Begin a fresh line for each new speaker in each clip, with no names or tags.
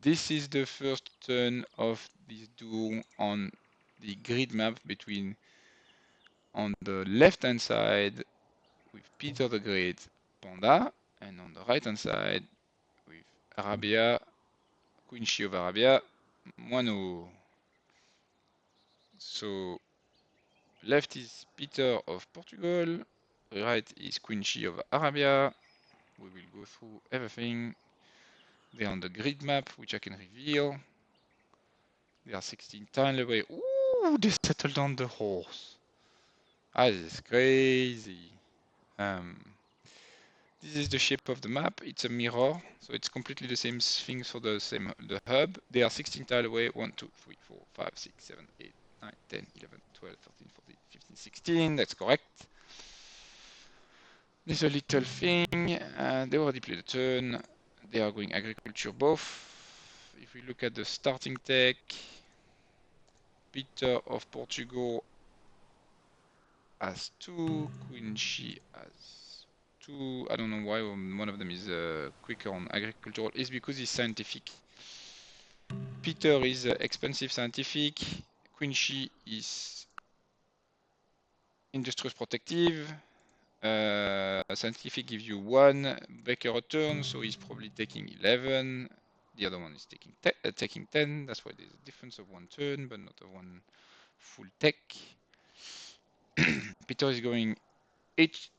this is the first turn of this duel on the grid map between, on the left hand side with Peter the Great, Panda, and on the right hand side with Arabia, Queen Shi of Arabia, Moineau. So left is Peter of Portugal, right is Queen Shi of Arabia. We will go through everything. They're on the grid map, which I can reveal. They are 16 tiles away. Ooh, they settled on the horse. Ah, this is crazy. This is the shape of the map. It's a mirror, so it's completely the same thing for the hub. They are 16 tiles away. 1, 2, 3, 4, 5, 6, 7, 8, 9, 10, 11, 12, 13, 14, 15, 16. That's correct. There's a little thing. They already played a turn. They are going agriculture both. If we look at the starting tech, Peter of Portugal has 2, Queen Shi has 2. I don't know why one of them is quicker on agricultural. It's because he's scientific. Peter is expensive scientific. Queen Shi is industrious protective. Scientific gives you 1 Baker a turn, so he's probably taking 11. The other one is taking 10. That's why there's a difference of 1 turn, but not of 1 full tech. Peter is going H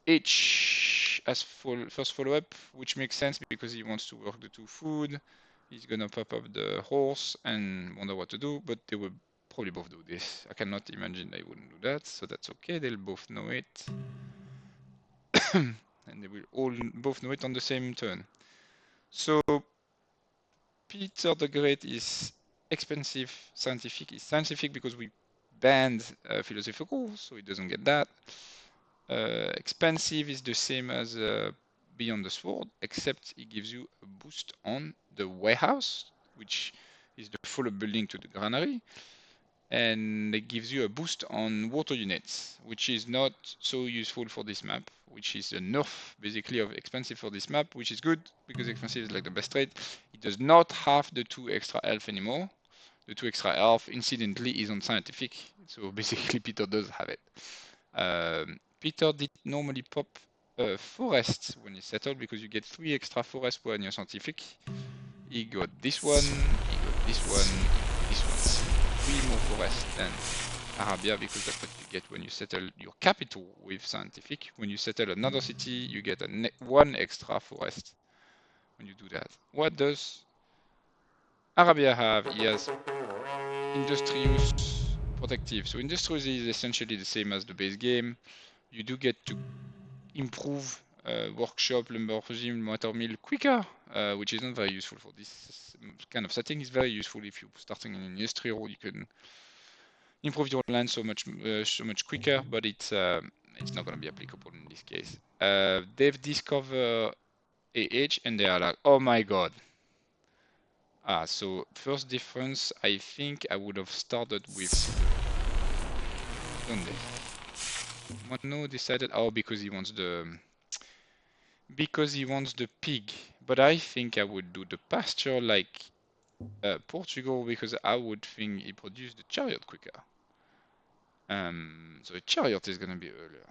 as first follow-up, which makes sense because he wants to work the 2 food. He's gonna pop up the horse and wonder what to do, but they will probably both do this. I cannot imagine they wouldn't do that, so that's okay. They'll both know it. And they will all both know it on the same turn. So Peter the Great is expensive scientific. He's scientific because we banned philosophical, so he doesn't get that. Expensive is the same as Beyond the Sword, except it gives you a boost on the warehouse, which is the follow-up building to the granary, and it gives you a boost on water units, which is not so useful for this map, which is a nerf basically of expensive for this map, which is good because expensive is like the best trade. It does not have the 2 extra health anymore. The 2 extra health incidentally is on scientific, so basically Peter does have it. Peter did normally pop forest when he settled because you get 3 extra forests when you're scientific. He got this one, he got this one, this one. 3 more forests than Arabia because that's what you get when you settle your capital with scientific. When you settle another city, you get 1 extra forest when you do that. What does Arabia have? He has industrious protective. So industrious is essentially the same as the base game. You do get to improve workshop, lumber regime, water mill quicker, which is not very useful for this kind of setting. It's very useful if you're starting an industrial. You can improve your land so much quicker, but it's not going to be applicable in this case. They've discovered AH and they are like, oh my god. So first difference, I think I would have started with Moineau decided, because he wants the pig, but I think I would do the pasture like Portugal because I would think he produced the chariot quicker. So the chariot is gonna be earlier.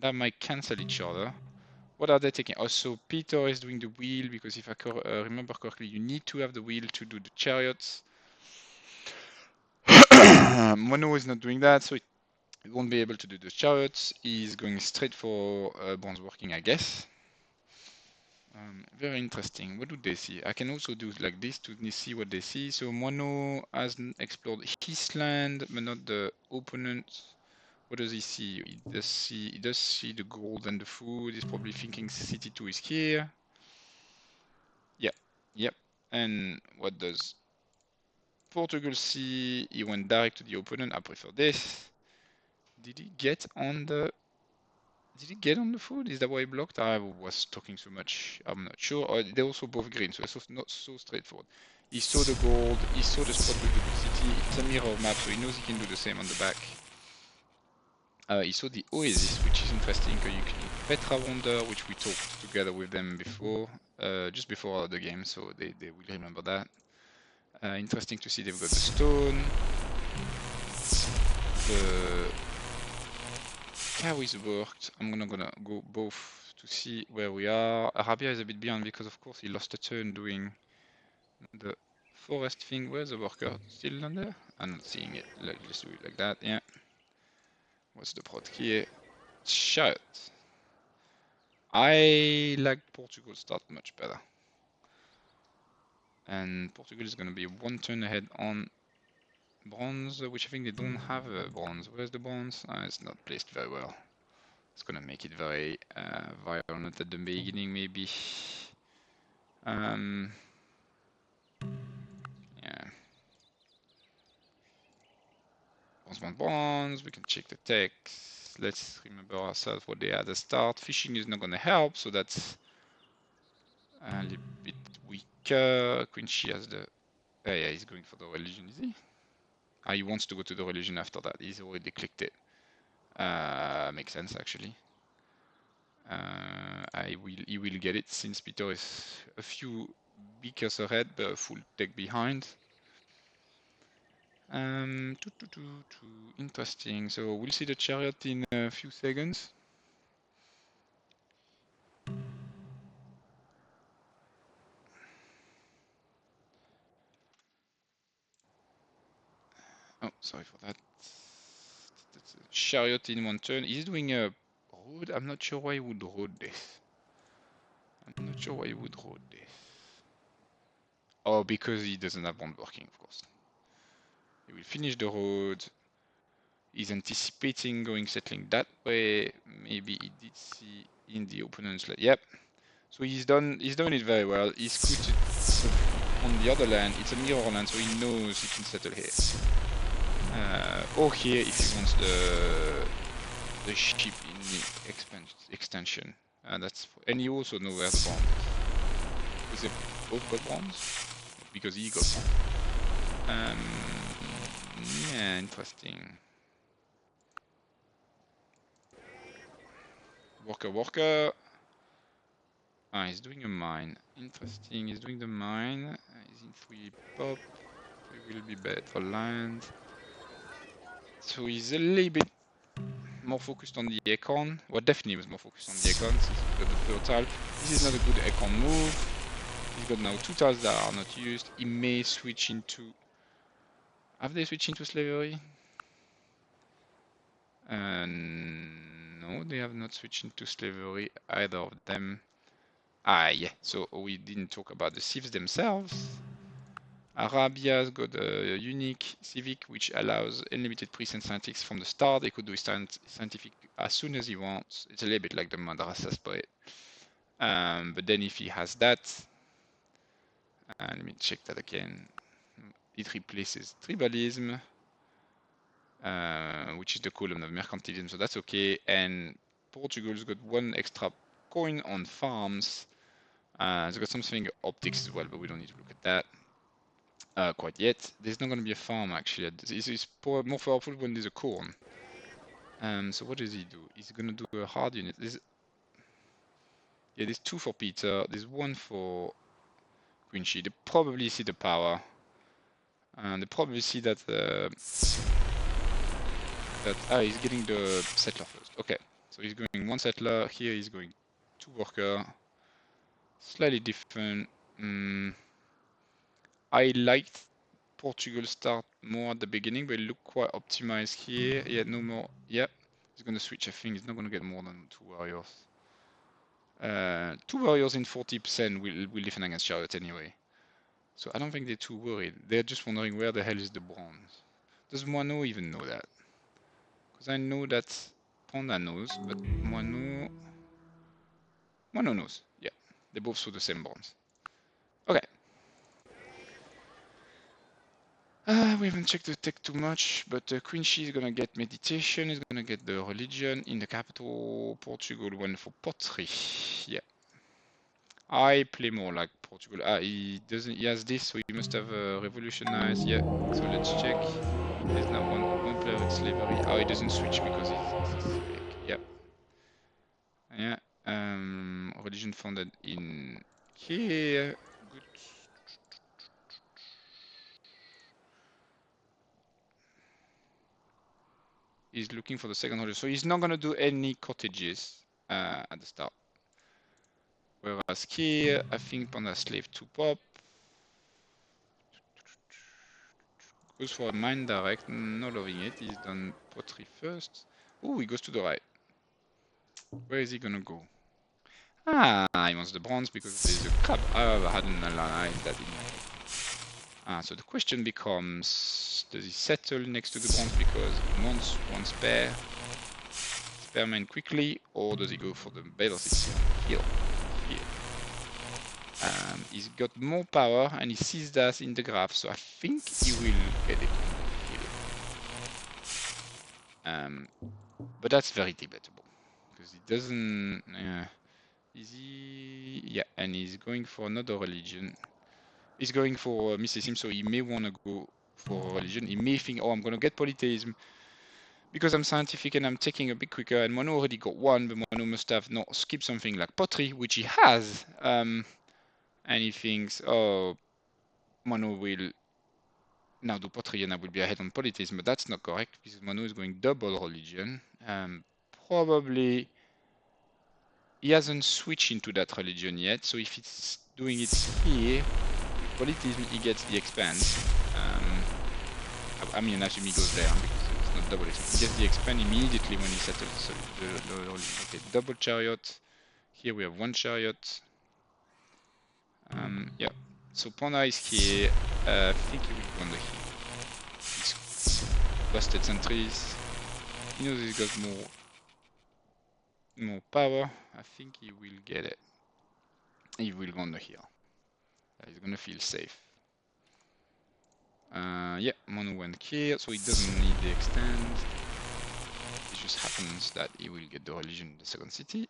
That might cancel each other. What are they taking? Also, Peter is doing the wheel because if I remember correctly, you need to have the wheel to do the chariots. Moineau is not doing that, so he won't be able to do the chariots. He's going straight for bronze working, I guess. Very interesting. What do they see? I can also do like this to see what they see. So Moineau hasn't explored his land, but not the opponent. What does he see? He does see the gold and the food. He's probably thinking city 2 is here. Yep. And what does Portugal see? He went direct to the opponent. I prefer this. Did he get on the food? Is that why he blocked? I was talking so much. I'm not sure. They're also both green, so it's not so straightforward. He saw the gold. He saw the spot with the big city. It's a mirror map, so he knows he can do the same on the back. He saw the oasis, which is interesting because you can Petra Wonder, which we talked together with them before, just before the game, so they will remember that. Interesting to see they've got the stone. The carries worked. I'm gonna go both to see where we are. Arabia is a bit behind because of course he lost a turn doing the forest thing. Where's the worker? Still down there? I'm not seeing it. Let's do it like that, yeah. What's the prod here? Shut. I like Portugal start much better. And Portugal is gonna be one turn ahead on bronze, which I think they don't have a bronze. Where's the bronze? It's not placed very well. It's gonna make it very violent at the beginning, maybe. Yeah. Bronze. We can check the text. Let's remember ourselves what they had at the start. Fishing is not gonna help, so that's a little bit weaker. Quincy has the. Yeah, he's going for the religion, is he? He wants to go to the religion after that. He's already clicked it. Makes sense actually. He will get it since Peter is a few beakers ahead, but a full tech behind. Interesting. So we'll see the chariot in a few seconds. Oh, sorry for that. That's a chariot in one turn. He's doing a road. I'm not sure why he would road this. Oh, because he doesn't have bond working, of course. He will finish the road. He's anticipating going settling that way. Maybe he did see in the opponent's land. Yep. So he's done it very well. He's scooted on the other land. It's a mirror land, so he knows he can settle here. Or here if he wants the ship in the extension. And you also know where the bond is. Because they both got bonds? Because he got bond. Yeah, interesting. Worker. He's doing a mine. Interesting, he's doing the mine. He's in 3 pop. He will be better land. So he's a little bit more focused on the econ. Well, definitely was more focused on the econ since he's got the fertile. This is not a good econ move. He's got now 2 tiles that are not used. He may switch into... Have they switched into slavery? No, they have not switched into slavery, either of them. Yeah, so we didn't talk about the thieves themselves. Arabia's got a unique civic which allows unlimited priests and scientists from the start. They could do scientific as soon as he wants. It's a little bit like the madrasas poet. But then if he has that, let me check that again. It replaces tribalism, which is the column of mercantilism, so that's okay. And Portugal's got 1 extra coin on farms. It's got something optics as well, but we don't need to look at that. Quite yet. There's not going to be a farm actually. It's more powerful when there's a corn. So what does he do? He's going to do a hard unit. There's 2 for Peter. There's 1 for Quincy. They probably see the power. And they probably see that he's getting the settler first. Okay, so he's going 1 settler. Here he's going 2 worker. Slightly different. I liked Portugal start more at the beginning, but it looked quite optimized here. Yeah, no more. Yeah, he's gonna switch. I think he's not gonna get more than 2 warriors. 2 warriors in 40% will defend against Chariot anyway. So I don't think they're too worried. They're just wondering where the hell is the bronze. Does Moineau even know that? Because I know that Panda knows, but Moineau knows. Yeah, they both saw the same bronze. Okay. We haven't checked the tech too much, but Quincy is gonna get meditation, is gonna get the religion in the capital. Portugal went for pottery. Yeah. I play more like Portugal. He doesn't. He has this, so he must have revolutionized. Yeah. So let's check. There's now one player with slavery. He doesn't switch because he's Yep. Yeah. religion founded in here. Good. He's looking for the second religion, so he's not gonna do any cottages at the start. Whereas here, I think Panda slave 2 pop. Goes for a mine direct, not loving it. He's done pottery first. Oh, he goes to the right. Where is he gonna go? Ah, he wants the bronze because there's a crab. I hadn't analyzed that in my head. So the question becomes, does he settle next to the bronze because he wants one spare mine quickly, or does he go for the velocity here? He's got more power and he sees that in the graph, so I think he will get it on the hill. But that's very debatable because he doesn't. Is he? Yeah, and he's going for another religion. He's going for mysticism, so he may want to go for a religion. He may think, oh, I'm going to get polytheism because I'm scientific and I'm taking a bit quicker. And Moineau already got one, but Moineau must have not skipped something like pottery, which he has. And he thinks, oh, Moineau will now do pottery and I will be ahead on polytheism, but that's not correct because Moineau is going double religion. Probably he hasn't switched into that religion yet, so if it's doing it here, with polytheism, he gets the expand. I mean, I assume he goes there because it's not double expand. He gets the expand immediately when he settles the religion. Okay, double chariot. Here we have one chariot. Yeah, so Panda is here. I think he will go on the hill. He's busted sentries. He knows he's got more power. I think he will get it. He will go on the hill. He's gonna feel safe. Yeah, Moineau went here, so he doesn't need the extend. It just happens that he will get the religion in the second city.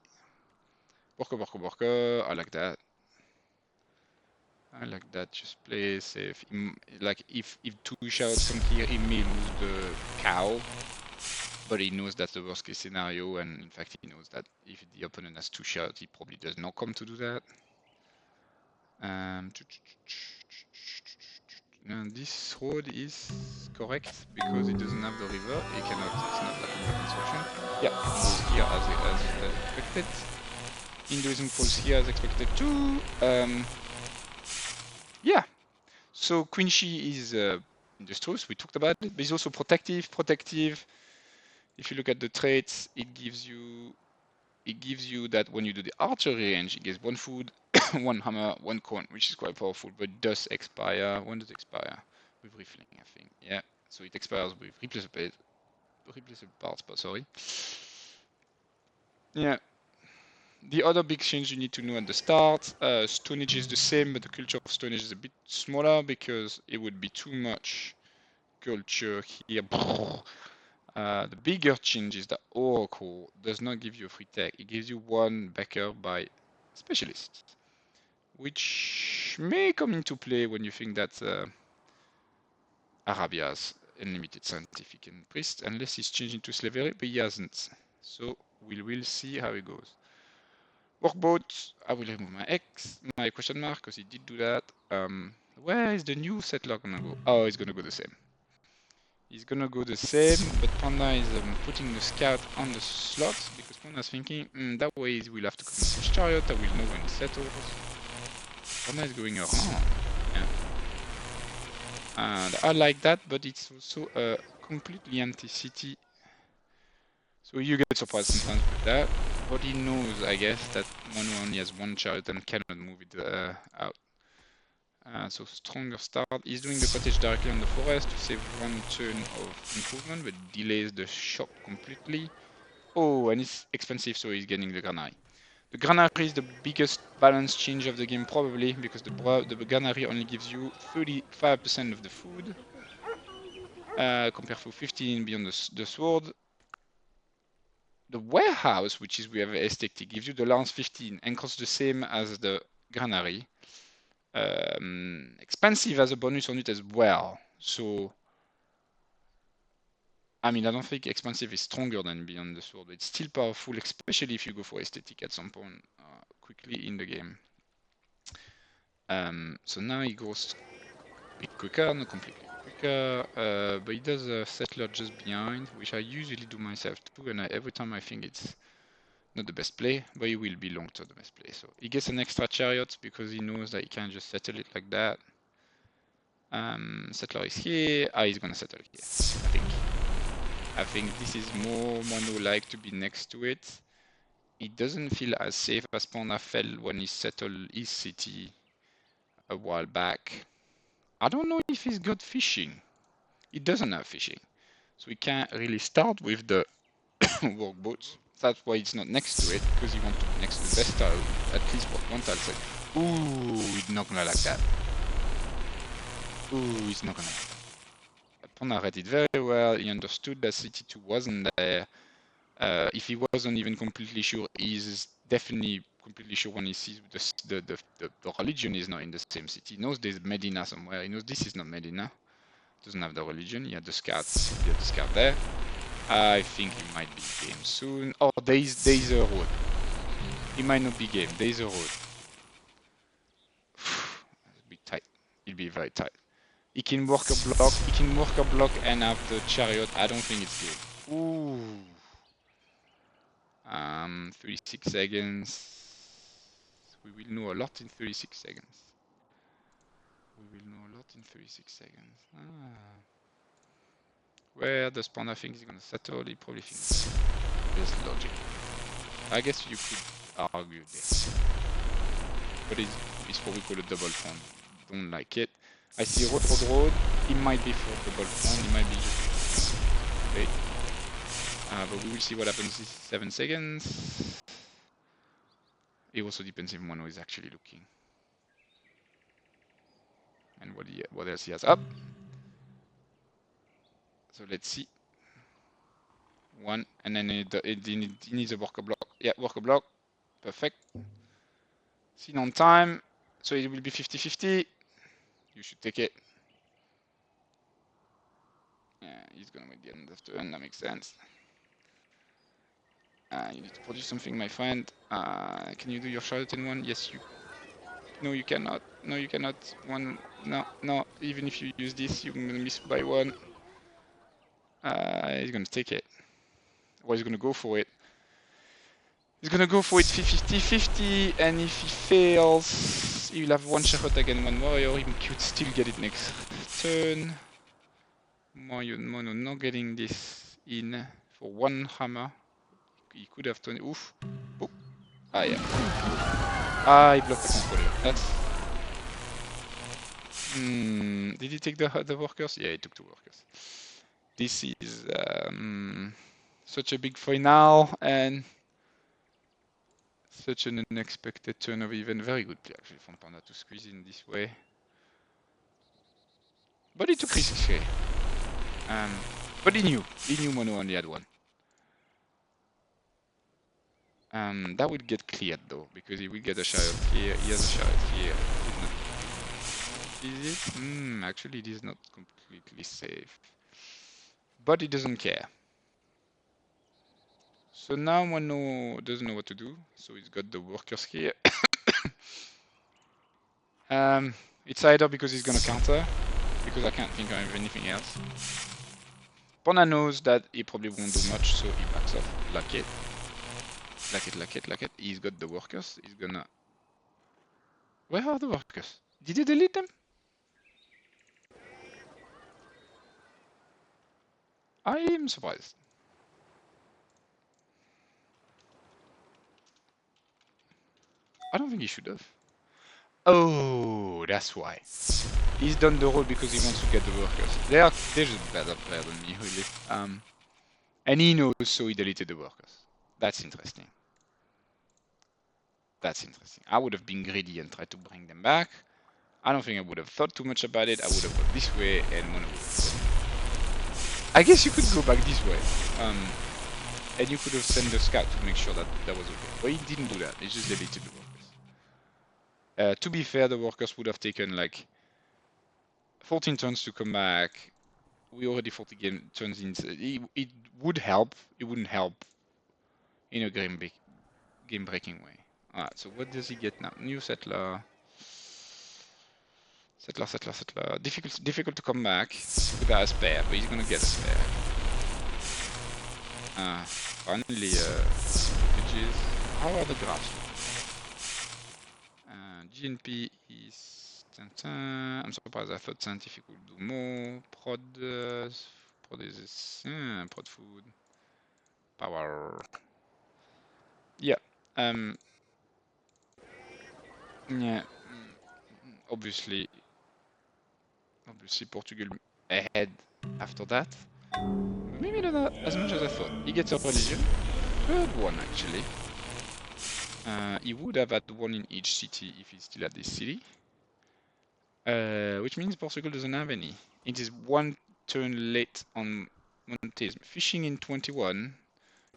Borka, I like that. I like that, just play safe. Like, if 2 shouts come here, he may lose the cow. But he knows that's the worst case scenario, and in fact he knows that if the opponent has 2 shouts, he probably does not come to do that. And this road is correct because it doesn't have the river. It cannot. It's not like a construction. Yeah, it goes here as expected. Hinduism falls here as expected too. Yeah. So Quincy is industrious. We talked about it, but he's also protective. If you look at the traits, it gives you that when you do the archery range, it gives 1 food, 1 hammer, 1 coin, which is quite powerful, but it does expire. When does it expire? With rifling, I think. Yeah, so it expires with replaceable parts, but sorry. Yeah. The other big change you need to know at the start, Stone Age is the same, but the culture of Stone Age is a bit smaller because it would be too much culture here. The bigger change is that Oracle does not give you a free tech. It gives you 1 backer by specialist, which may come into play when you think that Arabia's unlimited scientific and priest, unless he's changed into slavery, but he hasn't. So we will see how it goes. Workboat, I will remove my question mark, because he did do that. Where is the new settler gonna go? Oh, he's gonna go the same. He's gonna go the same, but Panda is putting the scout on the slot, because Panda's thinking, that way we'll have to come with his chariot, I will know when he settles. Panda is going around. Yeah. And I like that, but it's also a completely empty city. So you get surprised sometimes with that. But he knows, I guess, that Moineau only has 1 chariot and cannot move it out. So stronger start. He's doing the cottage directly on the forest to save 1 turn of improvement, but delays the shop completely. Oh, and it's expensive, so he's getting the granary. The granary is the biggest balance change of the game, probably, because the granary only gives you 35% of the food, compared to 15 beyond the sword. The warehouse, which is we have aesthetic, gives you the lance 15 and costs the same as the granary. Expensive as a bonus on it as well. So, I mean, I don't think expensive is stronger than Beyond the Sword. It's still powerful, especially if you go for aesthetic at some point. quickly in the game. So now he goes a bit quicker, not completely quicker, but he does a settler just behind, which I usually do myself too, and every time I think it's not the best play, but he will be long term the best play. So he gets an extra chariot because he knows that he can just settle it like that. Settler is here. He's gonna settle here. I think this is more Moineau like to be next to it. He doesn't feel as safe as Panda felt when he settled his city a while back. I don't know if he's got fishing. He doesn't have fishing. So he can't really start with the workboats. That's why it's not next to it, because he wants to be next to the best tile, at least for one tile set. Ooh, he's not gonna like that. Ooh, he's not gonna like that. Panda read it very well. He understood that city 2 wasn't there. If he wasn't even completely sure, he's definitely completely sure when he sees the religion is not in the same city. He knows there's Medina somewhere. He knows this is not Medina. Doesn't have the religion. He had the scouts. He had the scout there. I think he might be game soon. Oh, there is a road. He might not be game. There is a road. It'll be tight. It'll be very tight. He can work a block. He can work a block and have the chariot. I don't think it's game. Ooh. 36 seconds. We will know a lot in 36 seconds. We will know a lot in 36 seconds. Where does Panda think he's gonna settle? He probably thinks there's logic. I guess you could argue this. But it's what we call a double front. Don't like it. I see road for the road. It might be for double front. It might be just wait. But we will see what happens in 7 seconds. It also depends if Moineau is actually looking. And what else he has up. So let's see. One, and then it needs a worker block. Yeah, worker block. Perfect. Seen on time. So it will be 50-50. You should take it. Yeah, he's gonna wait the end of the turn. That makes sense. You need to produce something, my friend. Can you do your chariot in one? Yes, you. No, you cannot. No, you cannot. One. No, no. Even if you use this, you're gonna miss by one. He's gonna take it. Or he's gonna go for it. He's gonna go for it 50-50, and if he fails, he will have one chariot again, one warrior. He could still get it next turn. Moineau not getting this in for one hammer. He could have done it. Oof. Oh. Ah, yeah. Ah, he blocked the controller. That's. Did he take the workers? Yeah, he took 2 workers. This is such a big final and such an unexpected turn of event. Very good play actually from Panda to squeeze in this way. But he took risks here. But he knew Moineau only had one. That will get cleared though, because he will get a chariot here. He has a chariot here. Is it? Actually, it is not completely safe. But he doesn't care. So now Moineau doesn't know what to do. So he's got the workers here. It's either because he's gonna counter, because I can't think of anything else. Panda knows that he probably won't do much, so he backs off. Like it. Like it. He's got the workers. He's gonna. Where are the workers? Did he delete them? I am surprised. I don't think he should have. Oh, that's why. He's done the road because he wants to get the workers. They're just better player than me, really. And he knows, so he deleted the workers. That's interesting. That's interesting. I would have been greedy and tried to bring them back. I don't think I would have thought too much about it. I would have gone this way and Moineau would have. I guess you could go back this way. And you could have sent the scout to make sure that that was okay. But he didn't do that. He just deleted the workers. To be fair, the workers would have taken like 14 turns to come back. We already 40 turns in. It would help. It wouldn't help in a game breaking way. Alright, so what does he get now? New settler. Settler. Difficult to come back without a spare, but he's gonna get a spare. Finally, bridges. How are the graphs? GNP is... I'm surprised. I thought scientific would do more. Prod is... prod food. Power. Yeah. Yeah. Obviously Portugal ahead after that. Maybe not as much as I thought. He gets a religion. Third one, actually. He would have had one in each city if he still had this city. Which means Portugal doesn't have any. It is one turn late on monotheism. Fishing in 21.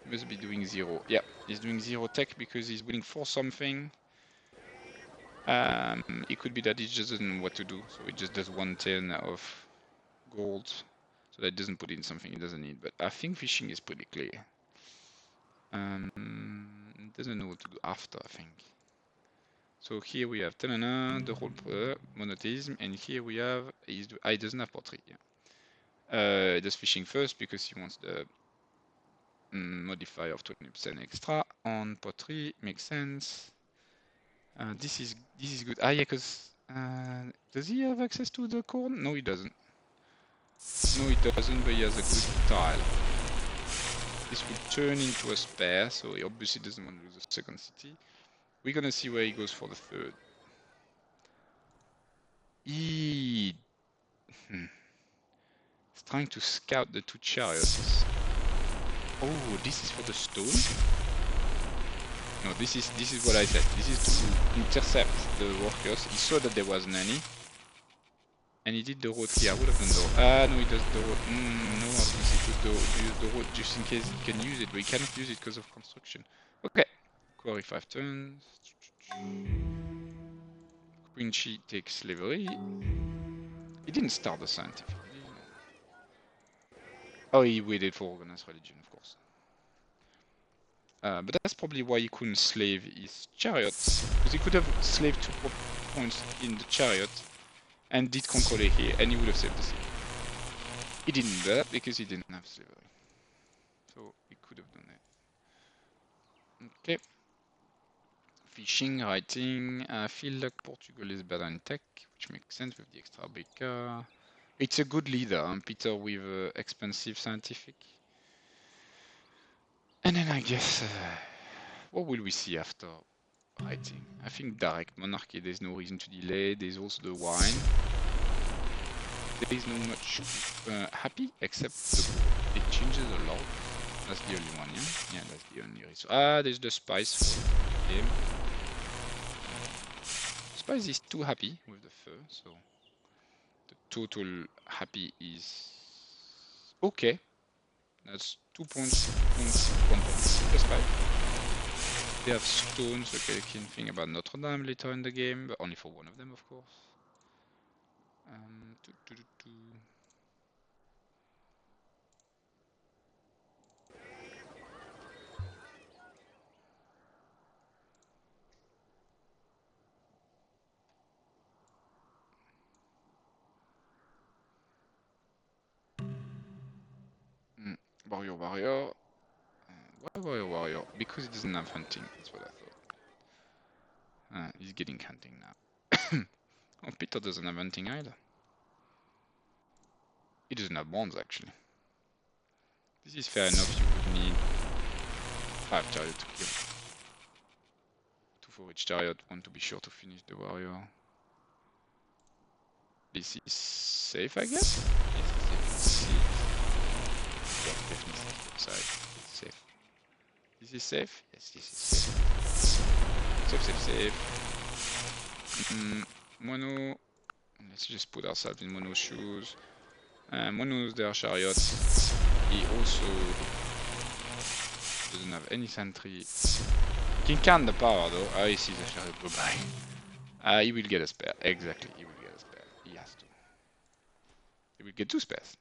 He must be doing 0. Yeah, he's doing 0 tech because he's waiting for something. It could be that he just doesn't know what to do, so he just does 1 turn of gold. So that doesn't put in something he doesn't need. But I think fishing is pretty clear. Doesn't know what to do after, I think. So here we have the whole monotheism, and here we have he doesn't have pottery. Yeah. He does fishing first because he wants the modifier of 20% extra on pottery. Makes sense. This is good. Yeah, because does he have access to the corn? No, he doesn't. No, he doesn't, but he has a good tile. This will turn into a spare, so he obviously doesn't want to lose the second city. We're gonna see where he goes for the third. He's trying to scout the 2 chariots. Oh, this is for the stone? No, this is what I said. This is to intercept the workers. He saw that there wasn't any. And he did the road here. I would have done the road. No, he does the road. No, I was going to use the road just in case he can use it, but he cannot use it because of construction. Okay. Quarry 5 turns. Quincy takes slavery. He didn't start the scientific. Oh, he waited for organized religion, of course. But that's probably why he couldn't slave his chariot, because he could have slaved 2 points in the chariot and did concorde here, and he would have saved the city. He didn't do that because he didn't have slavery. So he could have done that. Okay. Fishing, writing. I feel like Portugal is better in tech, which makes sense with the extra baker. It's a good leader, Peter, with expensive scientific. And then I guess, what will we see after writing? I think direct monarchy, there's no reason to delay. There's also the wine. There is not much happy, except it changes a lot. That's the only one, yeah? Yeah, that's the only reason. There's the spice for the game. Spice is too happy with the fur, so the total happy is okay. That's 2 points, 1 point, plus 5. They have stones, okay, I can think about Notre Dame later in the game, but only for one of them, of course. Warrior. Why warrior? Because he doesn't have hunting, that's what I thought. He's getting hunting now. Oh, Peter doesn't have hunting either. He doesn't have bonds, actually. This is fair enough, you would need 5 chariot to kill. 2 for each chariot, 1 to be sure to finish the warrior. This is safe, I guess? Yes, it's safe. Yeah, definitely outside. It's safe. This is safe? Yes, this is safe. Safe. Moineau. Let's just put ourselves in Moineau's shoes. Moineau's their chariot. He also doesn't have any sentry. He can the power though. He sees the chariot go by. He will get a spare. Exactly, he will get a spare. He has to. He will get 2 spares.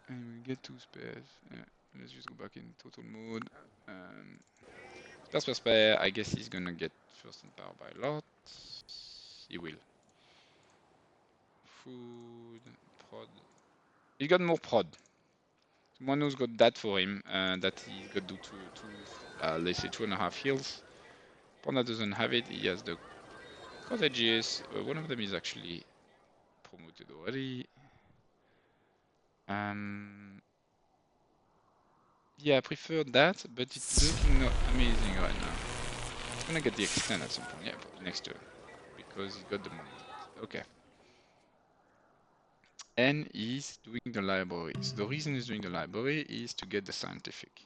And we will get 2 spares. Let's just go back in total mode. Spare, I guess he's gonna get first in power by a lot. He will. Food, prod. He got more prod. Moineau's got that for him, that he's got to do let's say 2.5 heals. Panda doesn't have it, he has the cottages. One of them is actually promoted already. Yeah, I prefer that, but it's looking not amazing right now. It's gonna get the extend at some point, yeah, probably next turn, because he got the money. Okay. And he's doing the library. So the reason he's doing the library is to get the scientific,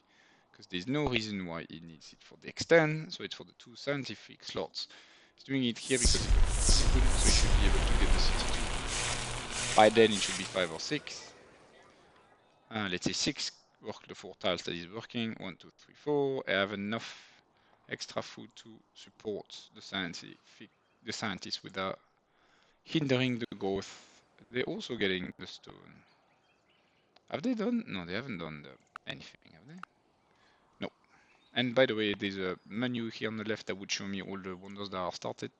because there's no reason why he needs it for the extend, so it's for the 2 scientific slots. He's doing it here because he got food, so he should be able to get the city 2. By then it should be 5 or 6. Let's say 6, work the 4 tiles that is working, 1, 2, 3, 4. I have enough extra food to support the scientists without hindering the growth. They're also getting the stone. Have they done? No, they haven't done anything, have they? No. And by the way, there's a menu here on the left that would show me all the wonders that are started.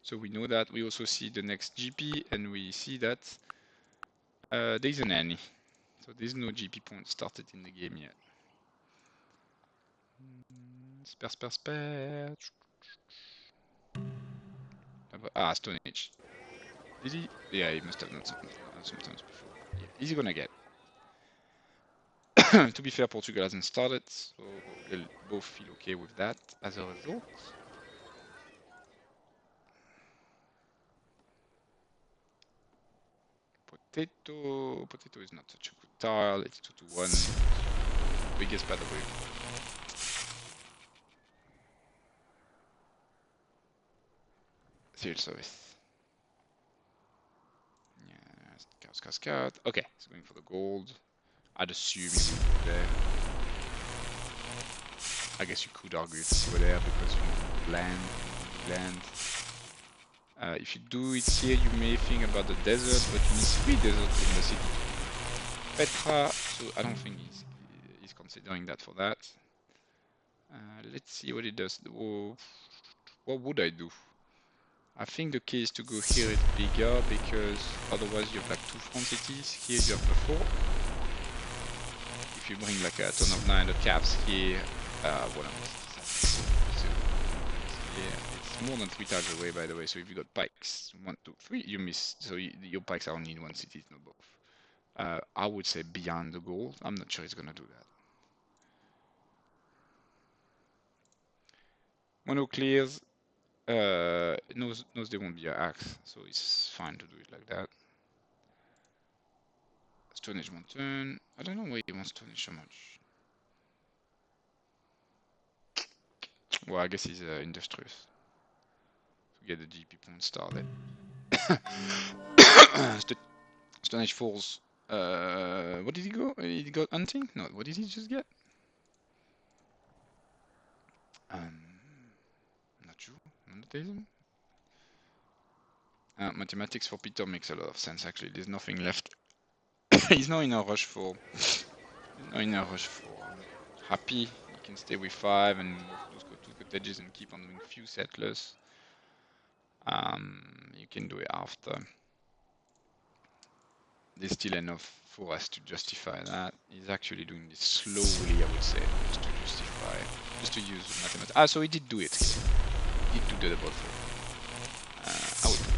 So we know that. We also see the next GP, and we see that there's an Annie. So there's no GP point started in the game yet. Spare. Ah, Stone Age. Did he? Yeah, he must have done sometimes before. Yeah, he's gonna get. To be fair, Portugal hasn't started, so they'll both feel okay with that as a result. Potato is not such a good tile. It's 2-1. Biggest bad away. Field service. Yeah, scout. Okay, he's going for the gold. I'd assume he would go there. I guess you could argue to go there because you want land. If you do it here, you may think about the desert, but you need 3 deserts in the city. Petra, so I don't think he's considering that for that. Let's see what he does. Whoa. What would I do? I think the key is to go here is bigger, because otherwise you have like 2 front cities. Here you have the 4. If you bring like a ton of 900 caps here, what am I saying? So, yeah, it's more than 3 tiles away, by the way. So if you got pikes 1, 2, 3, you miss. So your pikes are only in 1 city, not both. I would say beyond the gold. I'm not sure he's gonna do that. Mono clears. Knows there won't be an axe, so it's fine to do it like that. Stone Age 1 turn. I don't know why he wants Stone Age so much. Well, I guess he's industrious to get the GP point started. Stone Age falls. What did he go? He got hunting? No, what did he just get? Not sure. Monotheism? Mathematics for Peter makes a lot of sense actually. There's nothing left. He's not in a rush for. Happy. You can stay with 5 and just go 2 cottages and keep on doing few settlers. You can do it after. There's still enough for us to justify that. He's actually doing this slowly, I would say, just to justify, just to use mathematics. Ah, so he did do it. He did do the double 4. I would put it.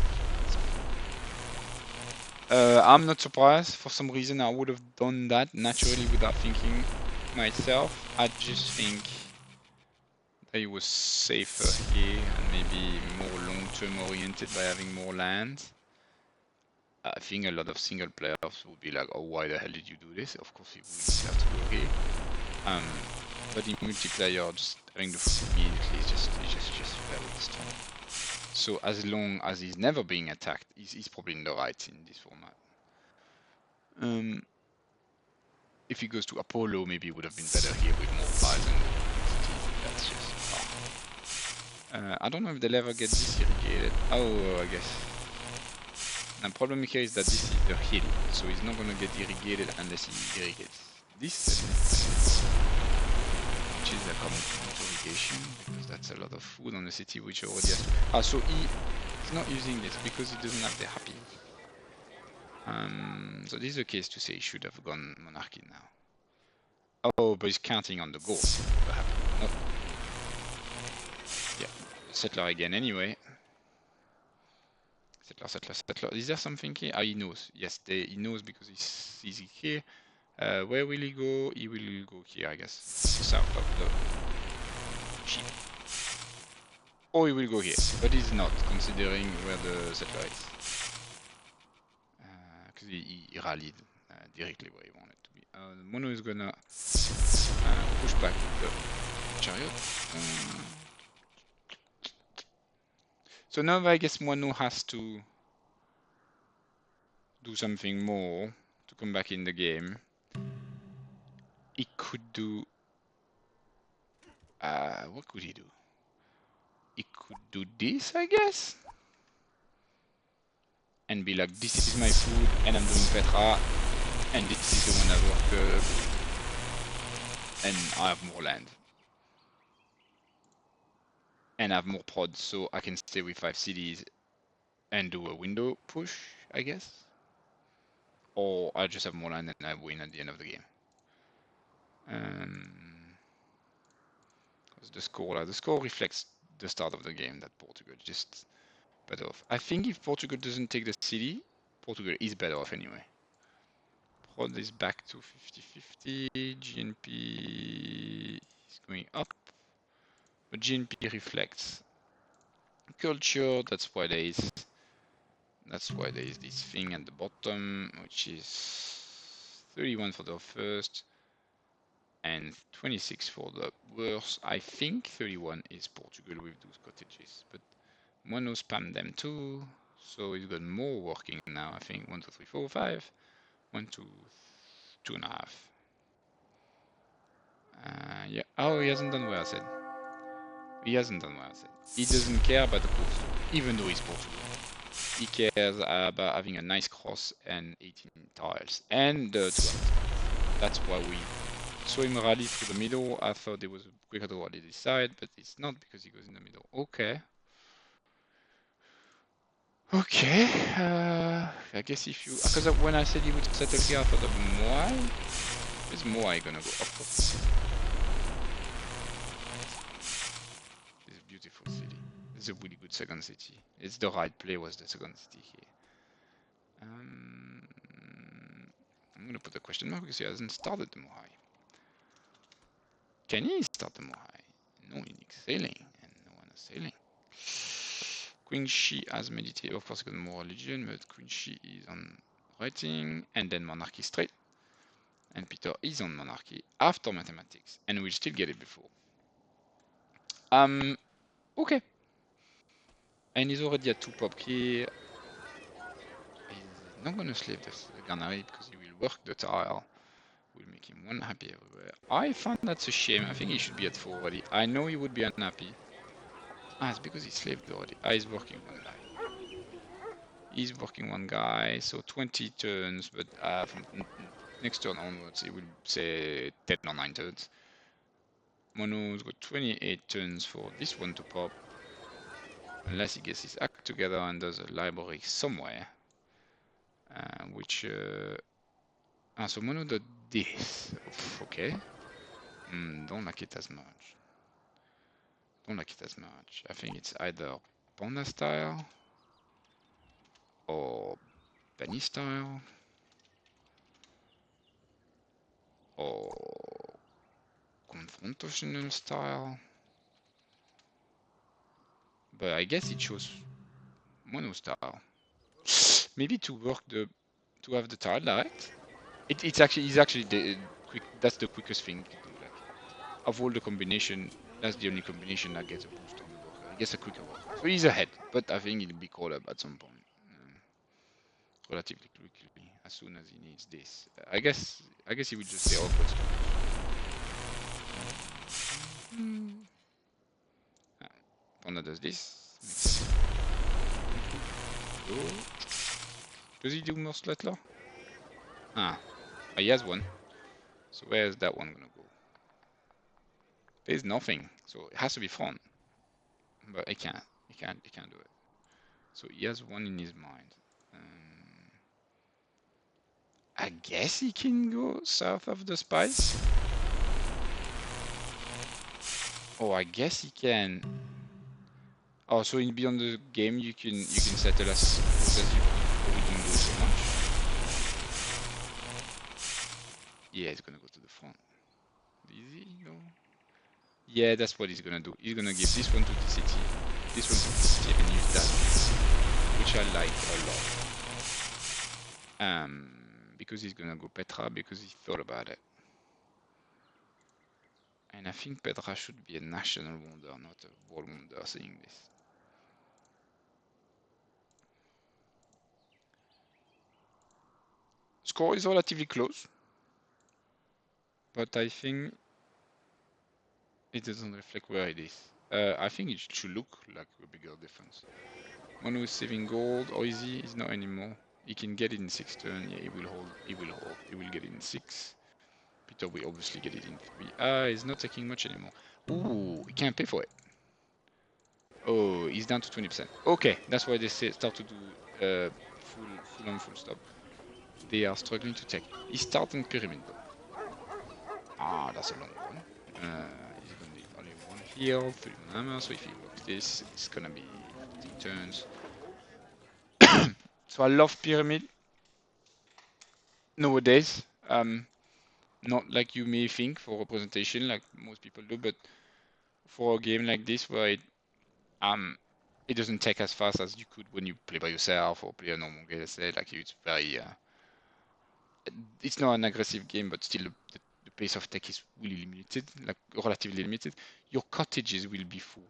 I'm not surprised. For some reason, I would have done that naturally without thinking myself. I just think that it was safer here and maybe more long-term oriented by having more land. I think a lot of single players would be like, oh, why the hell did you do this? Of course, you would have to go here. But in multiplayer, just having the food immediately is just very strong. So as long as he's never being attacked, he's probably in the right in this format. If he goes to Apollo, maybe it would have been better here with more files and that's just. I don't know if they'll ever get this irrigated. Oh, I guess. The problem here is that this is the hill, so he's not gonna get irrigated unless he irrigates this, which is a common to irrigation, because that's a lot of food on the city which already has to... so he's not using this because he doesn't have the happy. So this is the case to say he should have gone monarchy now. Oh, but he's counting on the gold. Nope. Yeah, settler again anyway. Settler. Is there something here? He knows. Yes, he knows because he's here. Where will he go? He will go here, I guess. South of the sheep. Or he will go here, but he's not, considering where the settler is. Because he rallied directly where he wanted to be. Moineau is gonna push back the chariot. So now I guess Moineau has to do something more to come back in the game. He could do... what could he do? He could do this, I guess? And be like, this is my food, and I'm doing Petra, and this is the one I work, and I have more land. And I have more prods, so I can stay with 5 cities and do a window push, I guess. Or I just have more land and I win at the end of the game. The score, the score reflects the start of the game, that Portugal just better off. I think if Portugal doesn't take the city, Portugal is better off anyway. Prod is back to 50-50, GNP is going up, but GNP reflects culture. That's why there is this thing at the bottom, which is 31 for the first and 26 for the worst. I think 31 is Portugal with those cottages, but Moineau spammed them too, so he's got more working now. I think 1, 2, 3, 4, 5. 1, 2, 2.5. Yeah. Oh, he hasn't done what I said. He doesn't care about the coast, even though he's Portugal. He cares about having a nice cross and 18 tiles and 2 hours. That's why we saw him rally through the middle. I thought it was a quicker to rally this side, but it's not because he goes in the middle. Okay. Okay. I guess if you... Because when I said he would settle here, I thought of Moai. Where's Moai gonna go? Of course. It's a beautiful city. It's a really good second city. It's the right play was the second city here. I'm gonna put a question mark because he hasn't started the Moai. Can he start the Moai? No, he needs sailing, and no one is sailing. Queen Shi has meditated, of course, got more religion, but Queen Shi is on writing, and then monarchy straight. And Peter is on monarchy after mathematics, and we'll still get it before. Okay. And he's already at 2 pop here. He's not gonna slave the granary because he will work the tile. Will make him unhappy everywhere. I find that's a shame. I think he should be at 4 already. I know he would be unhappy. It's because he slaved already. He's working one guy. He's working one guy, so 20 turns, but from next turn onwards, he will say 10 or 9 turns. Moineau's got 28 turns for this one to pop, unless he gets his act together and does a library somewhere, which... so Moineau did this. Okay. Don't like it as much. I think it's either Panda style or Penny style or confrontational style. But I guess it shows Moineau style. Maybe to have the tile direct. He's actually the quick. That's the quickest thing to do. Like, of all the combination, that's the only combination that gets a boost on the worker. He gets a quicker worker. So he's ahead, but I think he'll be called up at some point, relatively quickly, as soon as he needs this. I guess he would just say, "Oh, what's too much." Panda does this. Does he do more Slatler? He has one. So where's that one gonna go? There's nothing, so it has to be front. But he can't. He can't do it. So he has one in his mind. I guess he can go south of the spice. Oh, I guess he can. Oh, so in beyond the game you can settle as close as you want. Or we don't do it so much. Yeah, he's gonna go to the front. Easy, no. Yeah, that's what he's gonna do. He's gonna give this one to the city, this one to the city, and use that, which I like a lot. Because he's gonna go Petra because he thought about it. And I think Petra should be a national wonder, not a world wonder saying this. Score is relatively close, but I think it doesn't reflect where it is. I think it should look like a bigger difference. Moineau is saving gold. Oisy is not anymore. He can get it in 6 turns. Yeah, he will hold. He will hold. He will get it in 6. Peter will obviously get it in 3. He's not taking much anymore. Ooh, he can't pay for it. Oh, he's down to 20%. Okay, that's why they start to do full on full stop. They are struggling to take. He's starting pyramid though. Ah, that's a long one. He's gonna need only one heal, 31 hammer, so if he works this, it's gonna be 15 turns. So I love pyramid nowadays. Not like you may think for representation, like most people do, but for a game like this where it doesn't take as fast as you could when you play by yourself or play a normal game. Like it's very, it's not an aggressive game, but still the pace of tech is really limited, like relatively limited. Your cottages will be full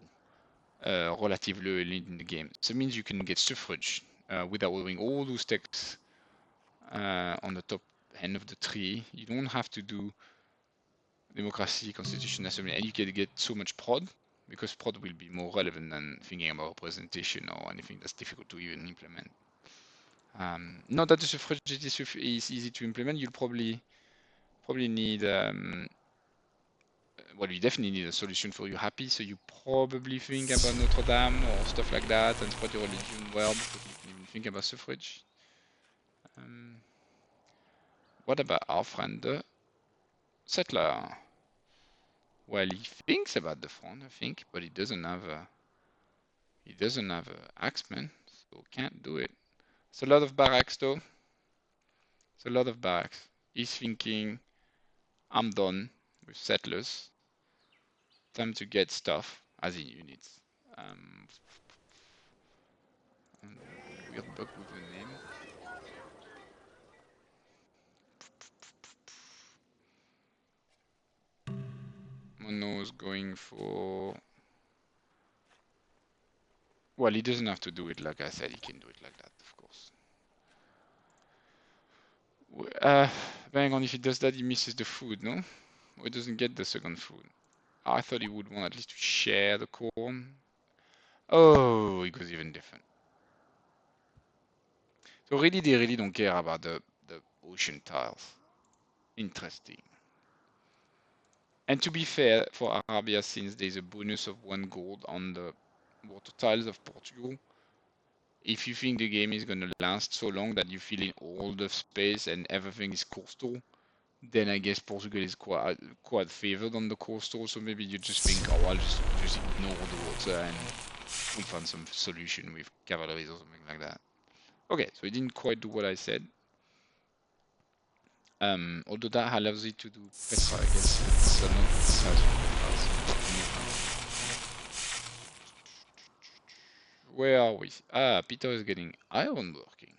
relatively early in the game, so it means you can get suffrage without doing all those techs on the top end of the tree. You don't have to do democracy, constitution, assembly, and you can get so much prod because prod will be more relevant than thinking about representation or anything that's difficult to even implement. Not that the suffrage is easy to implement. You'll probably need well, you definitely need a solution for you happy. So you probably think about Notre Dame or stuff like that and spread your religion well before you can even think about suffrage. What about our friend the settler? Well, he thinks about the front, I think, but he doesn't have a axeman, so can't do it. It's a lot of barracks though. It's a lot of barracks. He's thinking, I'm done with settlers. Time to get stuff, as in units. Weird bug with the name. Moineau is going for. Well, he doesn't have to do it like I said. He can do it like that, of course. Depending on if he does that, he misses the food, no? Or he doesn't get the second food. I thought he would want at least to share the corn. Oh, it goes even different. So really, they really don't care about the ocean tiles. Interesting. And to be fair, for Arabia, since there's a bonus of 1 gold on the water tiles of Portugal, if you think the game is gonna last so long that you fill in all the space and everything is coastal, then I guess Portugal is quite favored on the coastal. So maybe you just think, oh, I'll just ignore the water and we'll find some solution with cavalry or something like that. Okay, so it didn't quite do what I said. Although that allows it to do Petra, I guess. But not Where are we? Ah, Peter is getting iron working.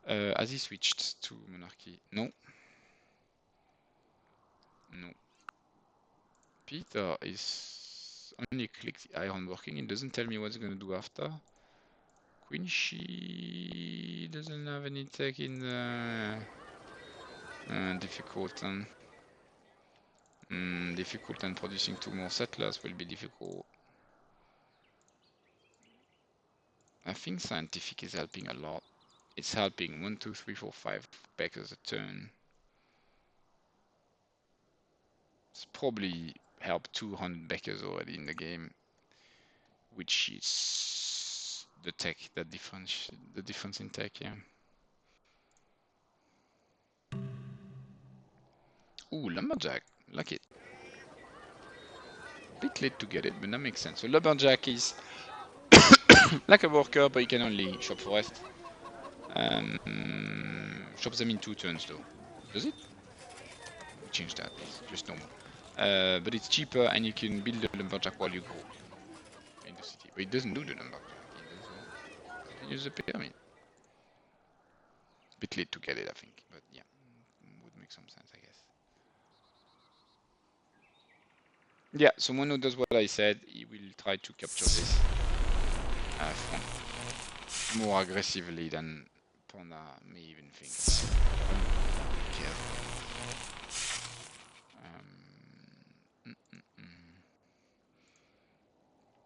Has he switched to monarchy? No. No. Peter is only clicked the iron working. It doesn't tell me what it's gonna do after. Queen, she doesn't have any tech in the difficult and difficult, and producing 2 more settlers will be difficult. I think scientific is helping a lot. It's helping 1, 2, 3, 4, 5 packers a turn. It's probably helped 200 Beckers already in the game, which is the tech, the difference in tech, yeah. Ooh, Lumberjack, like it. Bit late to get it, but that makes sense. So Lumberjack is like a worker, but you can only shop forest. Shop them in 2 turns though. Does it? We change that. It's just normal. But it's cheaper and you can build the lumberjack while you grow in the city. But it doesn't do the lumberjack. It does continues the pyramid. Bit late to get it, I think. But yeah, would make some sense, I guess. Yeah, so Moineau does what I said. He will try to capture this front more aggressively than Panda may even think.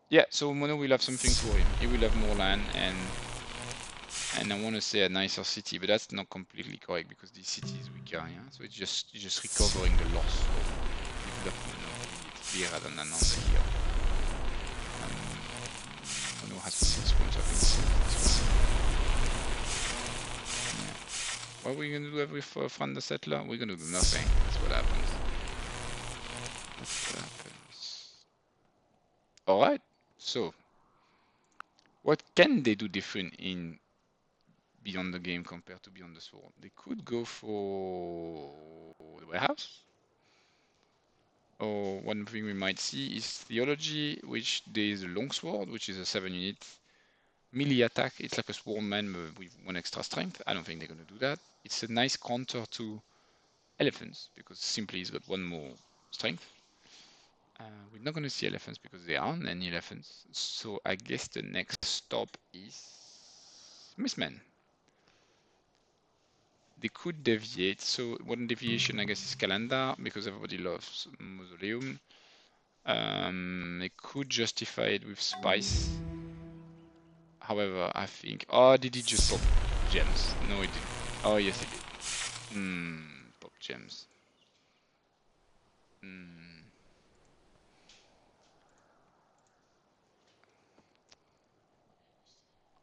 Yeah, so Moineau will have something for him. He will have more land and I want to say a nicer city, but that's not completely correct because this city is weaker, yeah? So it's just recovering the loss of development of here rather than under here. Moineau has 6 points, I think. Yeah. What are we going to do with Fran the Settler? We're going to do nothing. That's what happens. That's what happens. Alright, so what can they do different in Beyond the Game compared to Beyond the Sword? They could go for the warehouse. Or one thing we might see is Theology, which there is a longsword, which is a 7 unit melee attack. It's like a swordman with 1 extra strength. I don't think they're going to do that. It's a nice counter to elephants because simply it's got 1 more strength. We're not going to see elephants because there aren't any elephants. So I guess the next stop is Mistman. They could deviate. So one deviation, I guess, is Calendar because everybody loves Mausoleum. They could justify it with Spice. However, I think... Oh, did he just pop gems? No, he didn't. Oh, yes, he did. Pop gems.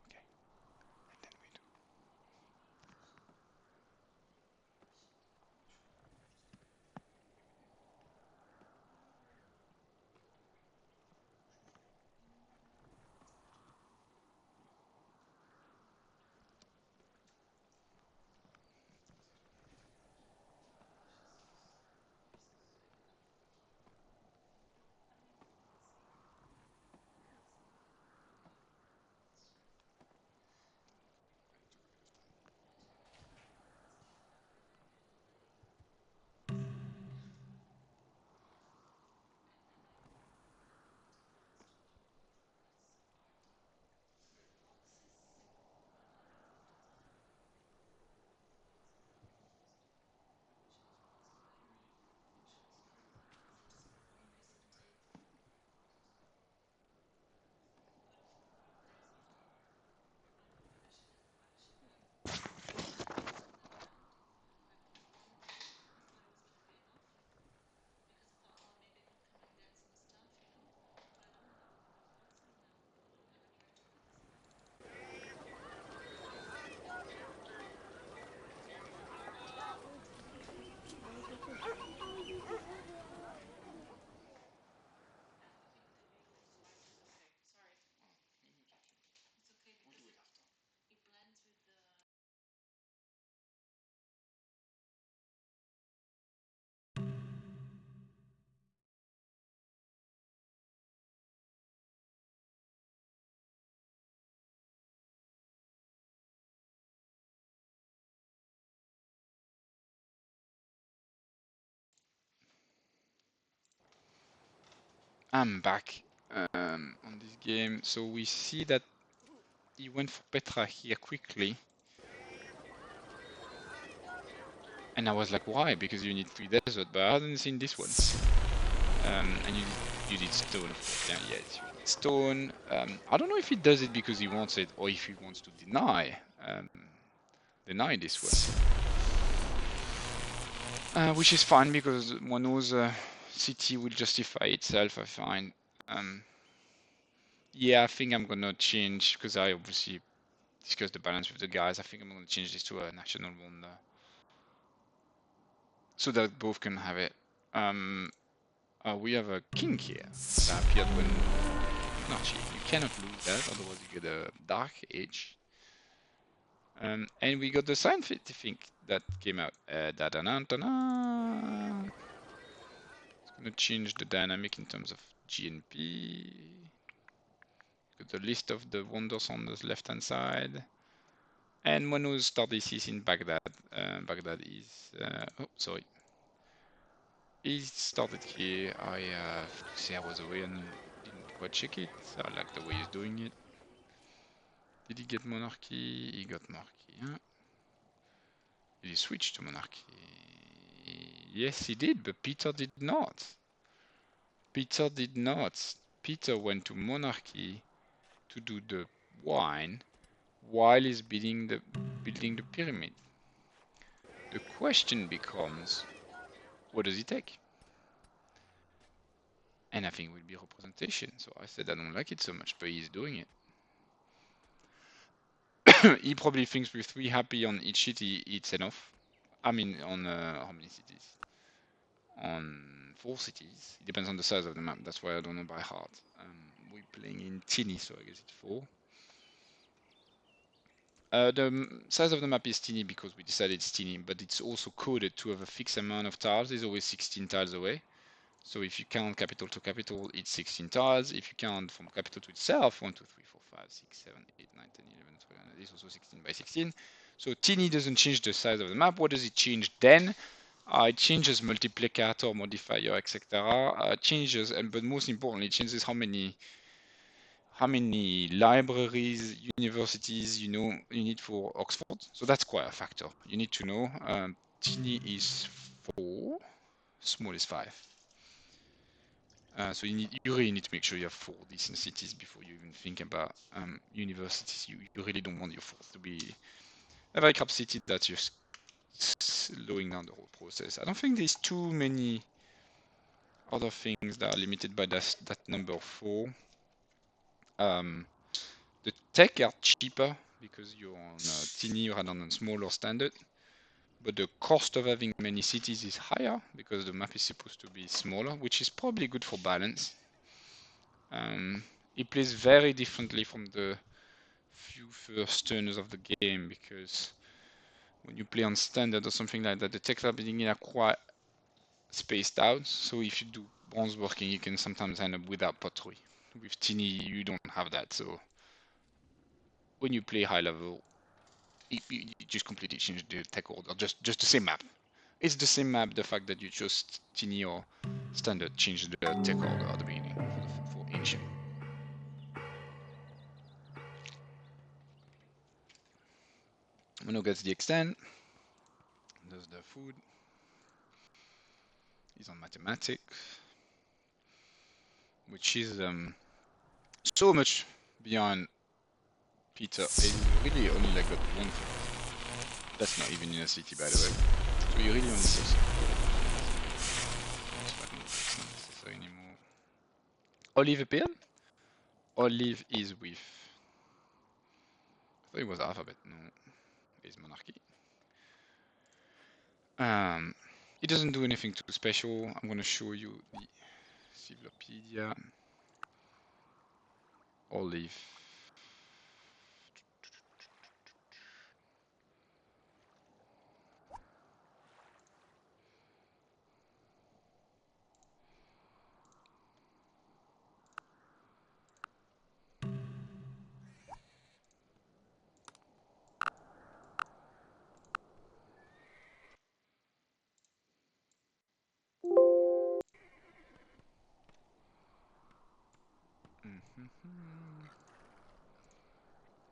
Okay. And then we do. I'm back on this game. So we see that he went for Petra here quickly. And I was like, why? Because you need 3 desert, but I hadn't seen this one. And you did stone, of course. Yeah, yes, you did stone. I don't know if he does it because he wants it or if he wants to deny this one. Which is fine because one knows city will justify itself, I find. Yeah, I think I'm gonna change because I obviously discussed the balance with the guys. I think I'm gonna change this to a national wonder so that both can have it. We have a king here that appeared when monarchy. You cannot lose that, otherwise you get a dark age. And we got the scientific that came out. Da -da -da -da -da. It's gonna change the dynamic in terms of GNP. Got the list of the wonders on the left-hand side. And Moineau's studies is in Baghdad. Baghdad is oh sorry. He started here. I have to say I was away and didn't quite check it. I like the way he's doing it. Did he get monarchy? He got monarchy. Huh? Did he switch to monarchy? Yes, he did, but Peter did not. Peter did not. Peter went to monarchy to do the wine while he's building the pyramid. The question becomes, what does he take? And I think it will be representation. So I said I don't like it so much, but he's doing it. He probably thinks with 3 happy on each city it's enough. I mean, on how many cities? On 4 cities. It depends on the size of the map. That's why I don't know by heart. We're playing in teeny, so I guess it's 4. The size of the map is teeny because we decided it's teeny, but it's also coded to have a fixed amount of tiles. There's always 16 tiles away. So if you count capital to capital, it's 16 tiles. If you count from capital to itself, 1, 2, 3, 4, 5, 6, 7, 8, 9, 10, 11, 12, and this also 16 by 16. So teeny doesn't change the size of the map. What does it change then? It changes multiplicator, modifier, etc. Changes, but most importantly, it changes how many libraries, universities you need for Oxford. So that's quite a factor. You need to know. Teeny is 4, small is 5. So you really need to make sure you have 4 decent cities before you even think about universities. You really don't want your 4 to be a very crap city that's just slowing down the whole process. I don't think there's too many other things that are limited by that number of 4. The tech are cheaper because you're on teeny rather than small or standard. But the cost of having many cities is higher because the map is supposed to be smaller, which is probably good for balance. It plays very differently from the few first turners of the game because when you play on standard or something like that, the techs are beginning are quite spaced out. So if you do bronze working, you can sometimes end up without pottery. With teeny, you don't have that. So when you play high level, you just completely change the tech order. Just the same map. It's the same map. The fact that you chose teeny or standard changed the tech order at the beginning for ancient. Moineau gets the extent. Does the food. He's on mathematics, which is so much beyond Peter. He's really only like got 1 food. That's not even in a city, by the way. So you really only just. It's not necessary anymore. Olive appeared? Olive is with. I thought it was alphabet. No, it's monarchy. It doesn't do anything too special. I'm gonna show you the encyclopedia. Olive.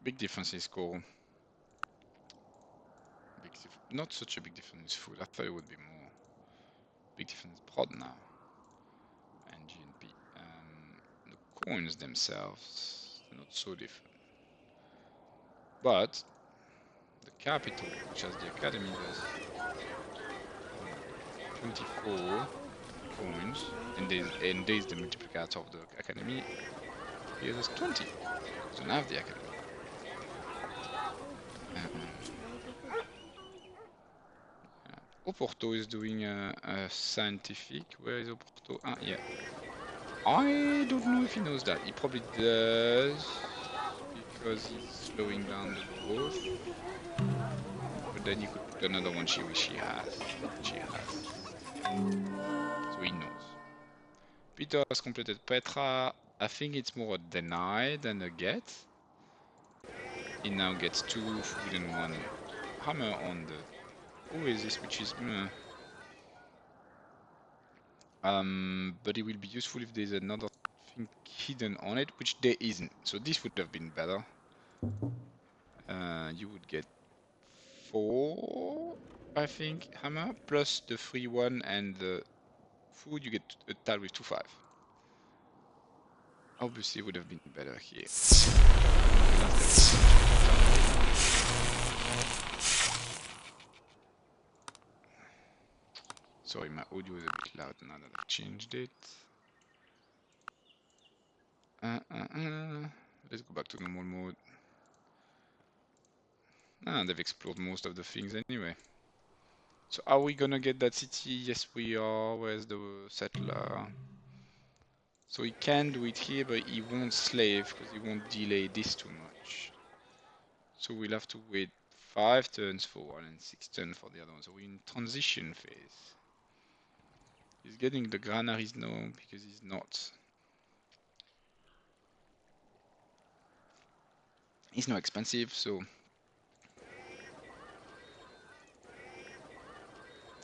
Big difference in score. Not such a big difference in food. I thought it would be more. Big difference prod now. And GNP. The coins themselves, not so different. But the capital, which as the academy does 24, coins, and there's the multiplicator of the academy. He gives us 20. We don't have the academy. Oporto is doing a scientific. Where is Oporto? Ah, yeah. I don't know if he knows that. He probably does because he's slowing down the growth. But then you could put another one she has. So he knows. Peter has completed Petra. I think it's more a deny than a get. He now gets 2 food and 1 hammer on the Oasis, which is but it will be useful if there's another thing hidden on it, which there isn't. So this would have been better. You would get 4, I think, hammer, plus the free one and the food, you get a tile with 2/5. Obviously, it would have been better here. Sorry, my audio is a bit loud now that I've changed it. Let's go back to normal mode. They've explored most of the things anyway. So are we gonna get that city? Yes, we are. Where's the settler? So he can do it here, but he won't slave because he won't delay this too much. So we'll have to wait 5 turns for one and 6 turns for the other one. So we're in transition phase. He's getting the granaries now because he's not. He's not expensive, so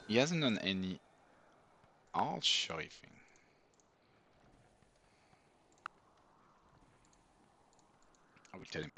he hasn't done any archery thing. I will tell him.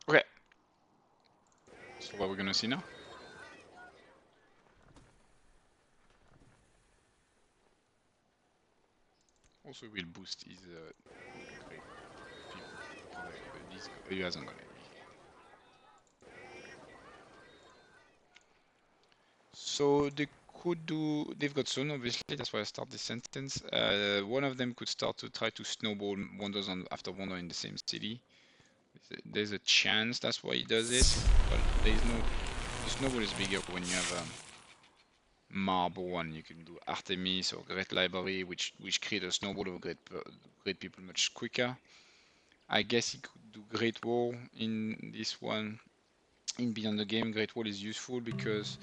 Okay. So what we're gonna see now? Also will boost his great people. Okay, he hasn't got any. So they could do. They've got Sun, obviously. That's why I start this sentence. One of them could start to try to snowball wonders on after wonder in the same city. There's a chance that's why he does it, but there's no. The snowball is bigger when you have marble one. You can do Artemis or Great Library, which create a snowball of great people much quicker. I guess he could do Great Wall in this one. In Beyond the Game, Great Wall is useful because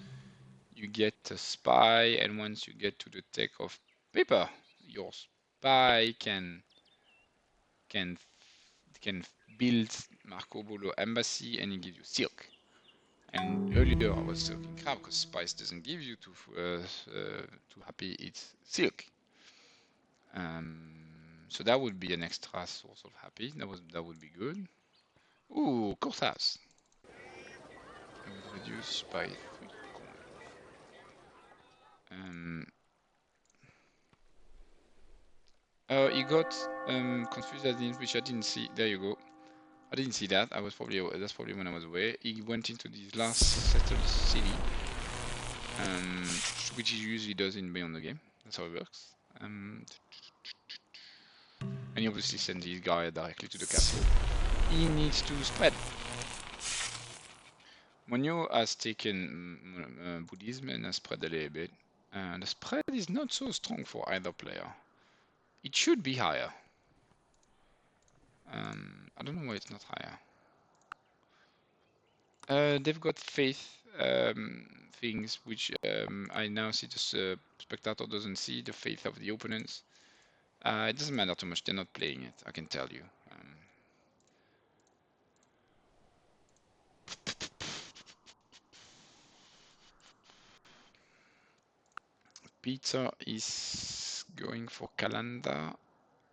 you get a spy, and once you get to the tech of paper, your spy can build Marco Polo embassy, and it gives you silk. And earlier I was talking crap because spice doesn't give you too happy. It's silk. So that would be an extra source of happy. That would be good. Ooh, courthouse. I would reduce by 3 coins. He got confused at the end, which I didn't see. There you go. I didn't see that. That's probably when I was away. He went into this last settled city, which he usually does in Beyond the Game. That's how it works. And he obviously sent this guy directly to the capital. He needs to spread. Moineau has taken Buddhism and has spread a little bit. The spread is not so strong for either player. It should be higher. I don't know why it's not higher. They've got faith things, which I now see the spectator doesn't see, the faith of the opponents. It doesn't matter too much, they're not playing it, I can tell you. Peter is going for Calendar.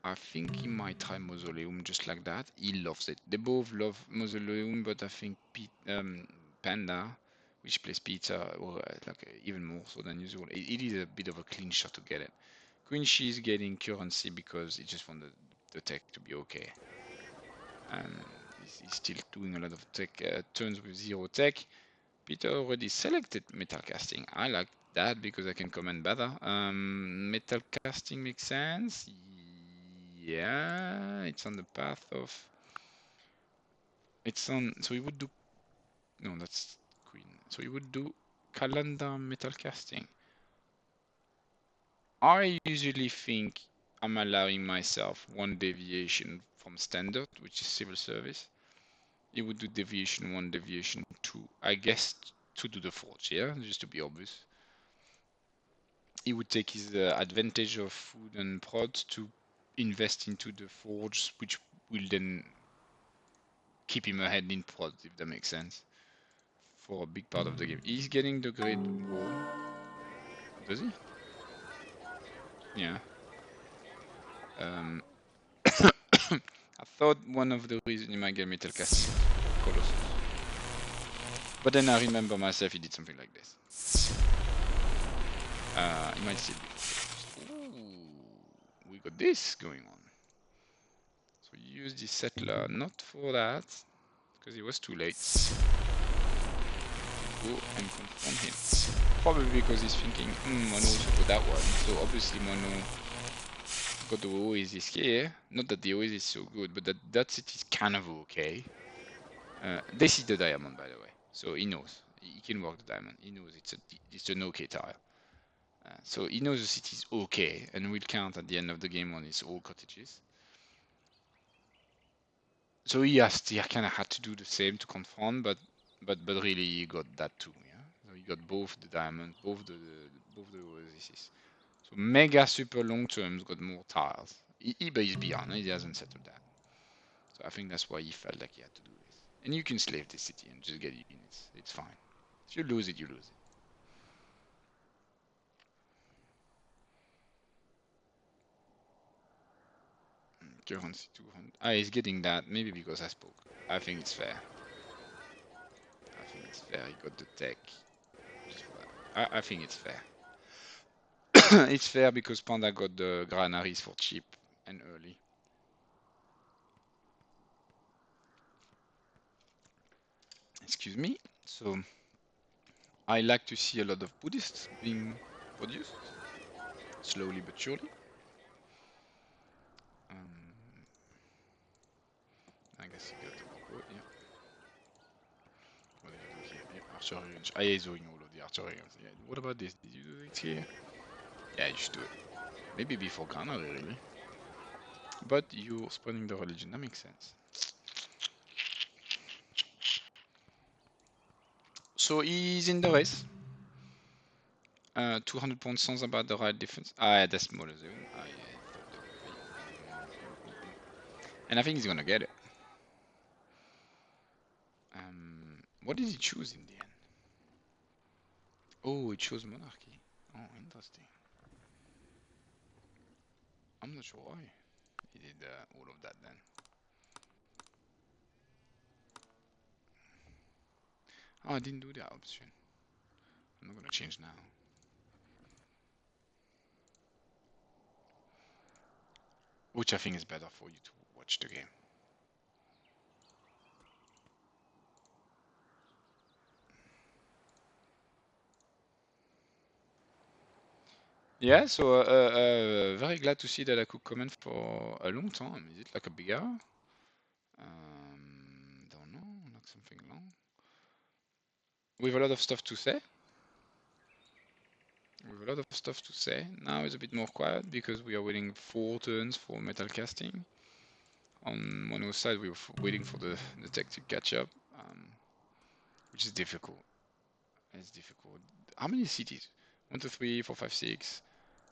I think he might try Mausoleum just like that. He loves it. They both love Mausoleum, but I think Panda, which plays Pizza, or even more so than usual, it is a bit of a clean shot to get it. Quincy is getting currency because he just wants the tech to be okay. He's still doing a lot of tech turns with zero tech. Peter already selected metal casting. I like that because I can command better. Metal casting makes sense. Yeah, it's on the path of. It's on. So he would do. No, that's Queen. So he would do calendar metal casting. I usually think I'm allowing myself one deviation from standard, which is civil service. He would do deviation 1, deviation 2, I guess, to do the forge, yeah, just to be obvious. He would take his advantage of food and prods to invest into the forge, which will then keep him ahead in prods, if that makes sense, for a big part of the game. He's getting the Great Wall. Does he? Yeah. I thought one of the reasons he might get Metal Casting was Colossus. But then I remember myself, he did something like this. He might still be. Ooh, we got this going on. So use the settler, not for that, because it was too late. Go and confront him. Probably because he's thinking, Moineau also got that one. So obviously Moineau got the Oasis here. Not that the Oasis is so good, but that city is kind of okay. They see the diamond, by the way. So he knows. He can work the diamond. He knows it's an okay tile. So he knows the city is okay, and will count at the end of the game on his all cottages. So he kind of had to do the same to confront, but really he got that too. Yeah, so he got both the diamonds, both the oases. So mega super long terms got more tiles. But he's beyond. He hasn't settled that. So I think that's why he felt like he had to do this. And you can slave this city and just get units. It's fine. If you lose it, you lose it. Currency 200. Ah, he's getting that. Maybe because I spoke. I think it's fair. I think it's fair. He got the tech. Just for that. I think it's fair. It's fair because Panda got the granaries for cheap and early. Excuse me. So I like to see a lot of Buddhists being produced, slowly but surely. I guess he got the boat, yeah. What did you do here? Yeah, archery range. Ah, yeah, he's doing all of the archery range. Yeah. What about this? Did you do it here? Yeah, you should do it. Maybe before granary, really. But you're spreading the religion. That makes sense. So he's in the race. 200 points sounds about the right difference. Ah, yeah, that's Mausoleum. Ah, yeah, and I think he's gonna get it. What did he choose in the end? Oh, he chose monarchy. Oh, interesting. I'm not sure why he did all of that then. Oh, I didn't do that option. I'm not gonna change now. Which I think is better for you to watch the game. Yeah, so very glad to see that I could comment for a long time. Is it like a big hour? Don't know, not something long. We have a lot of stuff to say. We have a lot of stuff to say. Now it's a bit more quiet because we are waiting 4 turns for metal casting. On Moineau's side, we were waiting for the tech to catch up, which is difficult. It's difficult. How many cities? 1, 2, 3, 4, 5, 6,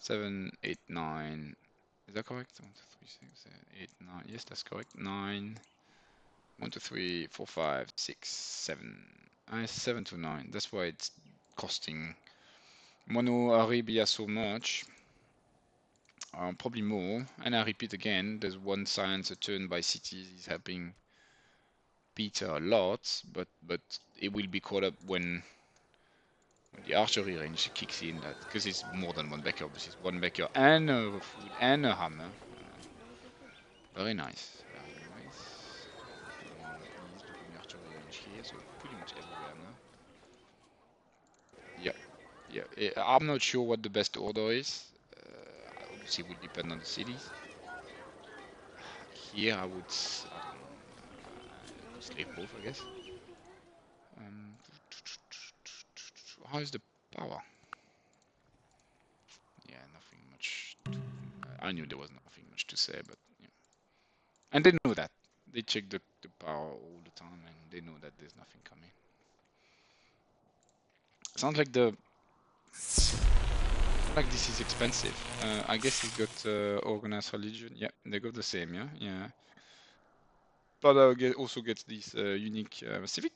7, 8, 9. Is that correct? 1, 2, 3, 6, 7, 8, 9. Yes, that's correct. 9. 1, 2, 3, 4, 5, 6, 7. 7 to 9. That's why it's costing Mono Arabia so much. Probably more. And I repeat again, there's one science a turn by cities is helping Peter a lot, but it will be caught up when the archery range kicks in, that because it's more than one backer, but it's one backer and a food and a hammer. Very nice, very nice. He's looking archery range here, so pretty much everywhere now. Yeah, yeah. I'm not sure what the best order is. Obviously, it will depend on the cities. Here, I don't know, slave both, I guess. How's the power? Yeah, nothing much. I knew there was nothing much to say, but yeah. And they know that. They check the power all the time, and they know that there's nothing coming. Sounds like this is expensive. I guess he's got organized religion. Yeah, they got the same. Yeah, yeah. But also gets this unique civic.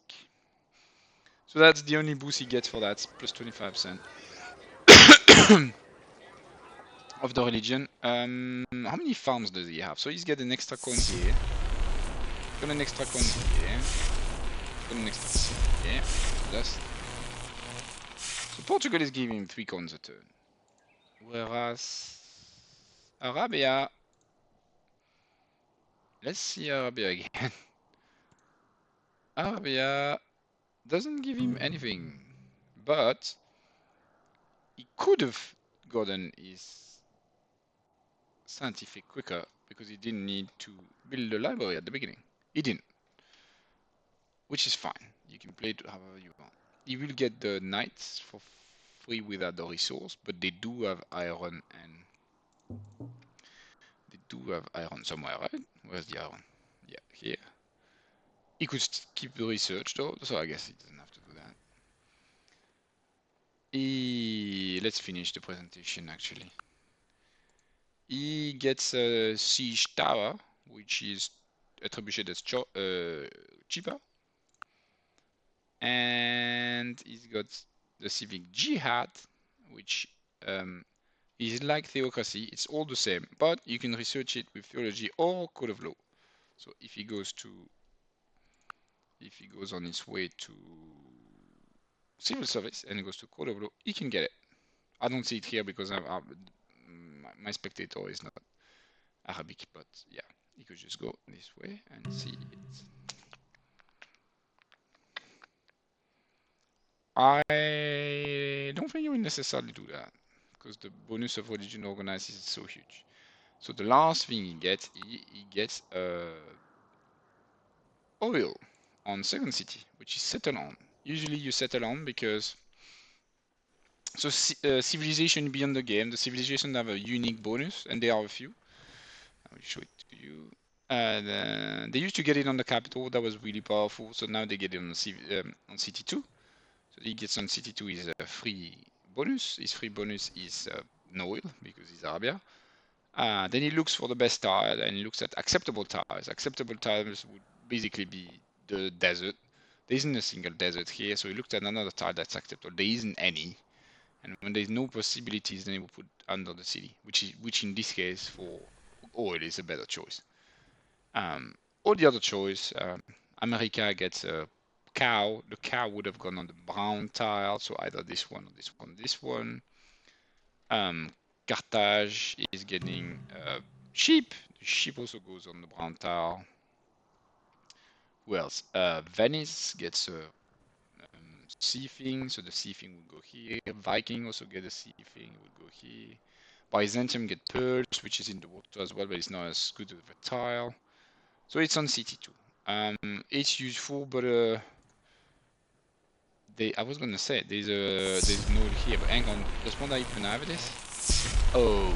So that's the only boost he gets for that, plus 25% of the religion. How many farms does he have? So he's got an extra coin here. Got an extra coin here. Got an extra coin here. Just. So Portugal is giving him 3 coins a turn. Whereas Arabia, let's see Arabia again. Arabia doesn't give him anything, but he could have gotten his scientific quicker because he didn't need to build a library at the beginning. He didn't, which is fine. You can play it however you want. You will get the knights for free without the resource, but they do have iron and they do have iron somewhere, right? Where's the iron? Yeah, here. He could keep the research though, so I guess he doesn't have to do that. Let's finish the presentation actually. He gets a siege tower, which is attributed as cheaper. And he's got the civic jihad, which is like theocracy. It's all the same, but you can research it with theology or code of law. So if he goes on his way to civil service and goes to code of law, he can get it. I don't see it here because my spectator is not Arabic, but yeah, you could just go this way and see it. I don't think you will necessarily do that because the bonus of religion organized is so huge. So the last thing he gets oil on second city, which is settle on. Usually you settle on because civilization beyond the game, the civilization have a unique bonus, and there are a few. I will show it to you. They used to get it on the capital, that was really powerful. So now they get it on city 2. So he gets on city 2 is a free bonus. His free bonus is no oil because he's Arabia. Then he looks for the best tile and he looks at acceptable tiles. Acceptable tiles would basically be the desert. There isn't a single desert here, so he looked at another tile that's acceptable. There isn't any. And when there's no possibilities, then he will put under the city, which in this case for oil is a better choice. All the other choice, America gets a cow. The cow would have gone on the brown tile, so either this one or this one, this one. Carthage is getting sheep. The sheep also goes on the brown tile. Who else? Venice gets a sea thing, so the sea thing will go here. Viking also get a sea thing, will go here. Byzantium get pearls, which is in the water as well, but it's not as good of a tile. So it's on city 2. It's useful, but I was gonna say there's node here, but hang on. Does Panda even have this? Oh,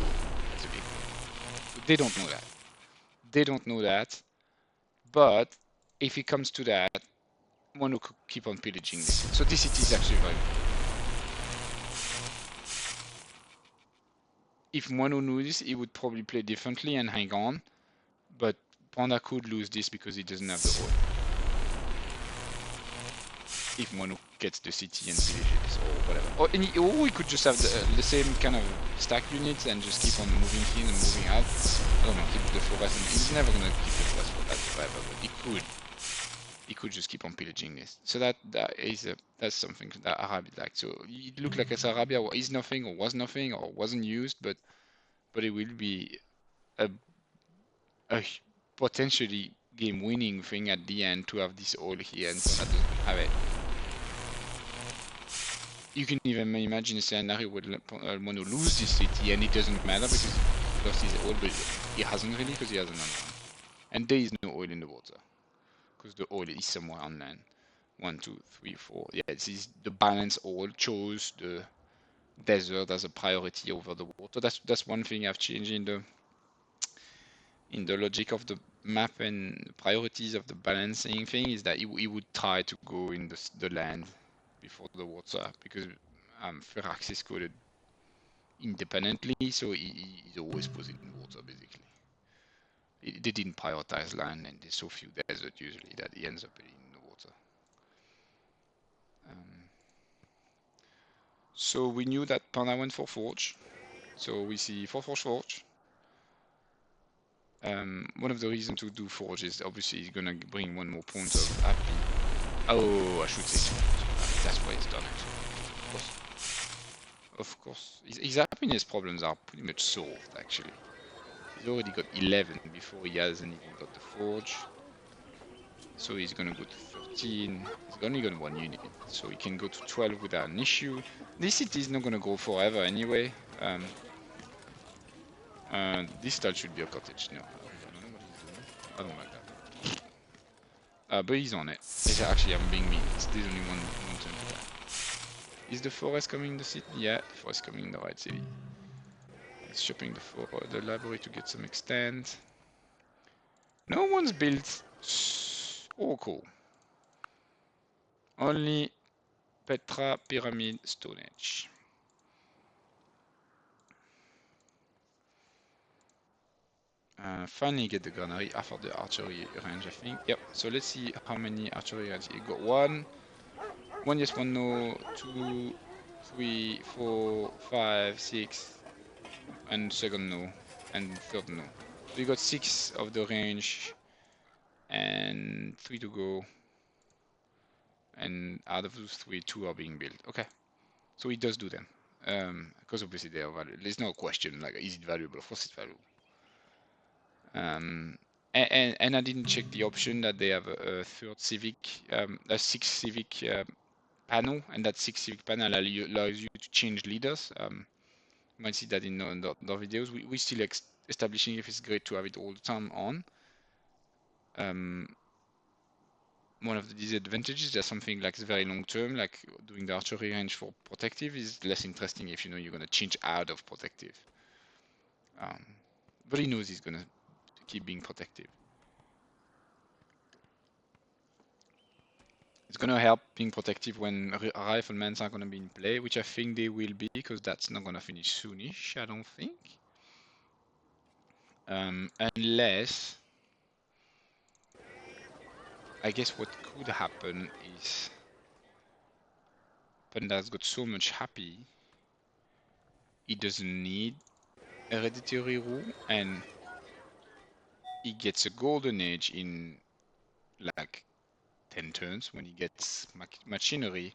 that's a big one. They don't know that. They don't know that. But if it comes to that, Moineau could keep on pillaging this. So this city is actually very important. If Moineau knew this, he would probably play differently and hang on. But Panda could lose this because he doesn't have the oil. if Moineau gets the city and villages or whatever. Or he could just have the same kind of stack units and just keep on moving in and moving out. I don't know, keep the forest. And he's never gonna keep the forest for that forever, but he could. He could just keep on pillaging this. So that's something that Arabia liked. So it looked like as Arabia is nothing or was nothing or wasn't used, but it will be a potentially game-winning thing at the end to have this oil here and Panda doesn't have it. You can even imagine a scenario where Mono lose this city and it doesn't matter because he lost his oil, but he hasn't really because he has another one. And there is no oil in the water because the oil is somewhere on land. 1, 2, 3, 4. Yeah, this is the balance oil chose the desert as a priority over the water. That's one thing I've changed in the logic of the map and priorities of the balancing thing is that he would try to go in the land before the water because Ferax is coded independently, so he's always put in water basically. They didn't prioritize land and there's so few desert usually that he ends up in the water. So we knew that Panda went for Forge. So we see Forge. One of the reasons to do Forge is obviously he's gonna bring one more point of happy. Oh, I should say that's why he's done it. Of course. His happiness problems are pretty much solved actually. He's already got 11 before he hasn't even got the Forge. So he's gonna go to 13. He's only got one unit, so he can go to 12 without an issue. This city is not gonna go forever anyway. This style should be a cottage. No, I don't know what he's doing. I don't like that. But he's on it. Actually, I'm being mean. There's only one turn to that. Is the forest coming in the city? Yeah, the forest coming in the right city. It's shopping the library to get some extent. No one's built. Oh, cool. Only Petra, Pyramid, Stone Age. Finally get the granary after the archery range, I think. Yep, so let's see how many archery range. You got one. One yes, one no, 2, 3, 4, 5, 6, and second no, and third no. So you got 6 of the range, and 3 to go. And out of those 3, 2 are being built. Okay, so he does do them. Because obviously they are valuable. There's no question, like, is it valuable? Of course it's valuable. And I didn't check the option that they have a third civic, a 6 civic panel, and that 6 civic panel allows you to change leaders. You might see that in the videos. We're still establishing if it's great to have it all the time on. One of the disadvantages, there's something like very long term, like doing the archery range for protective is less interesting if you know you're going to change out of protective. But he knows he's going to keep being protective. It's going to help being protective when riflemen are going to be in play, which I think they will be, because that's not going to finish soonish, I don't think. Unless, I guess what could happen is Panda's got so much happy, he doesn't need hereditary rule, and he gets a golden age in like 10 turns when he gets machinery,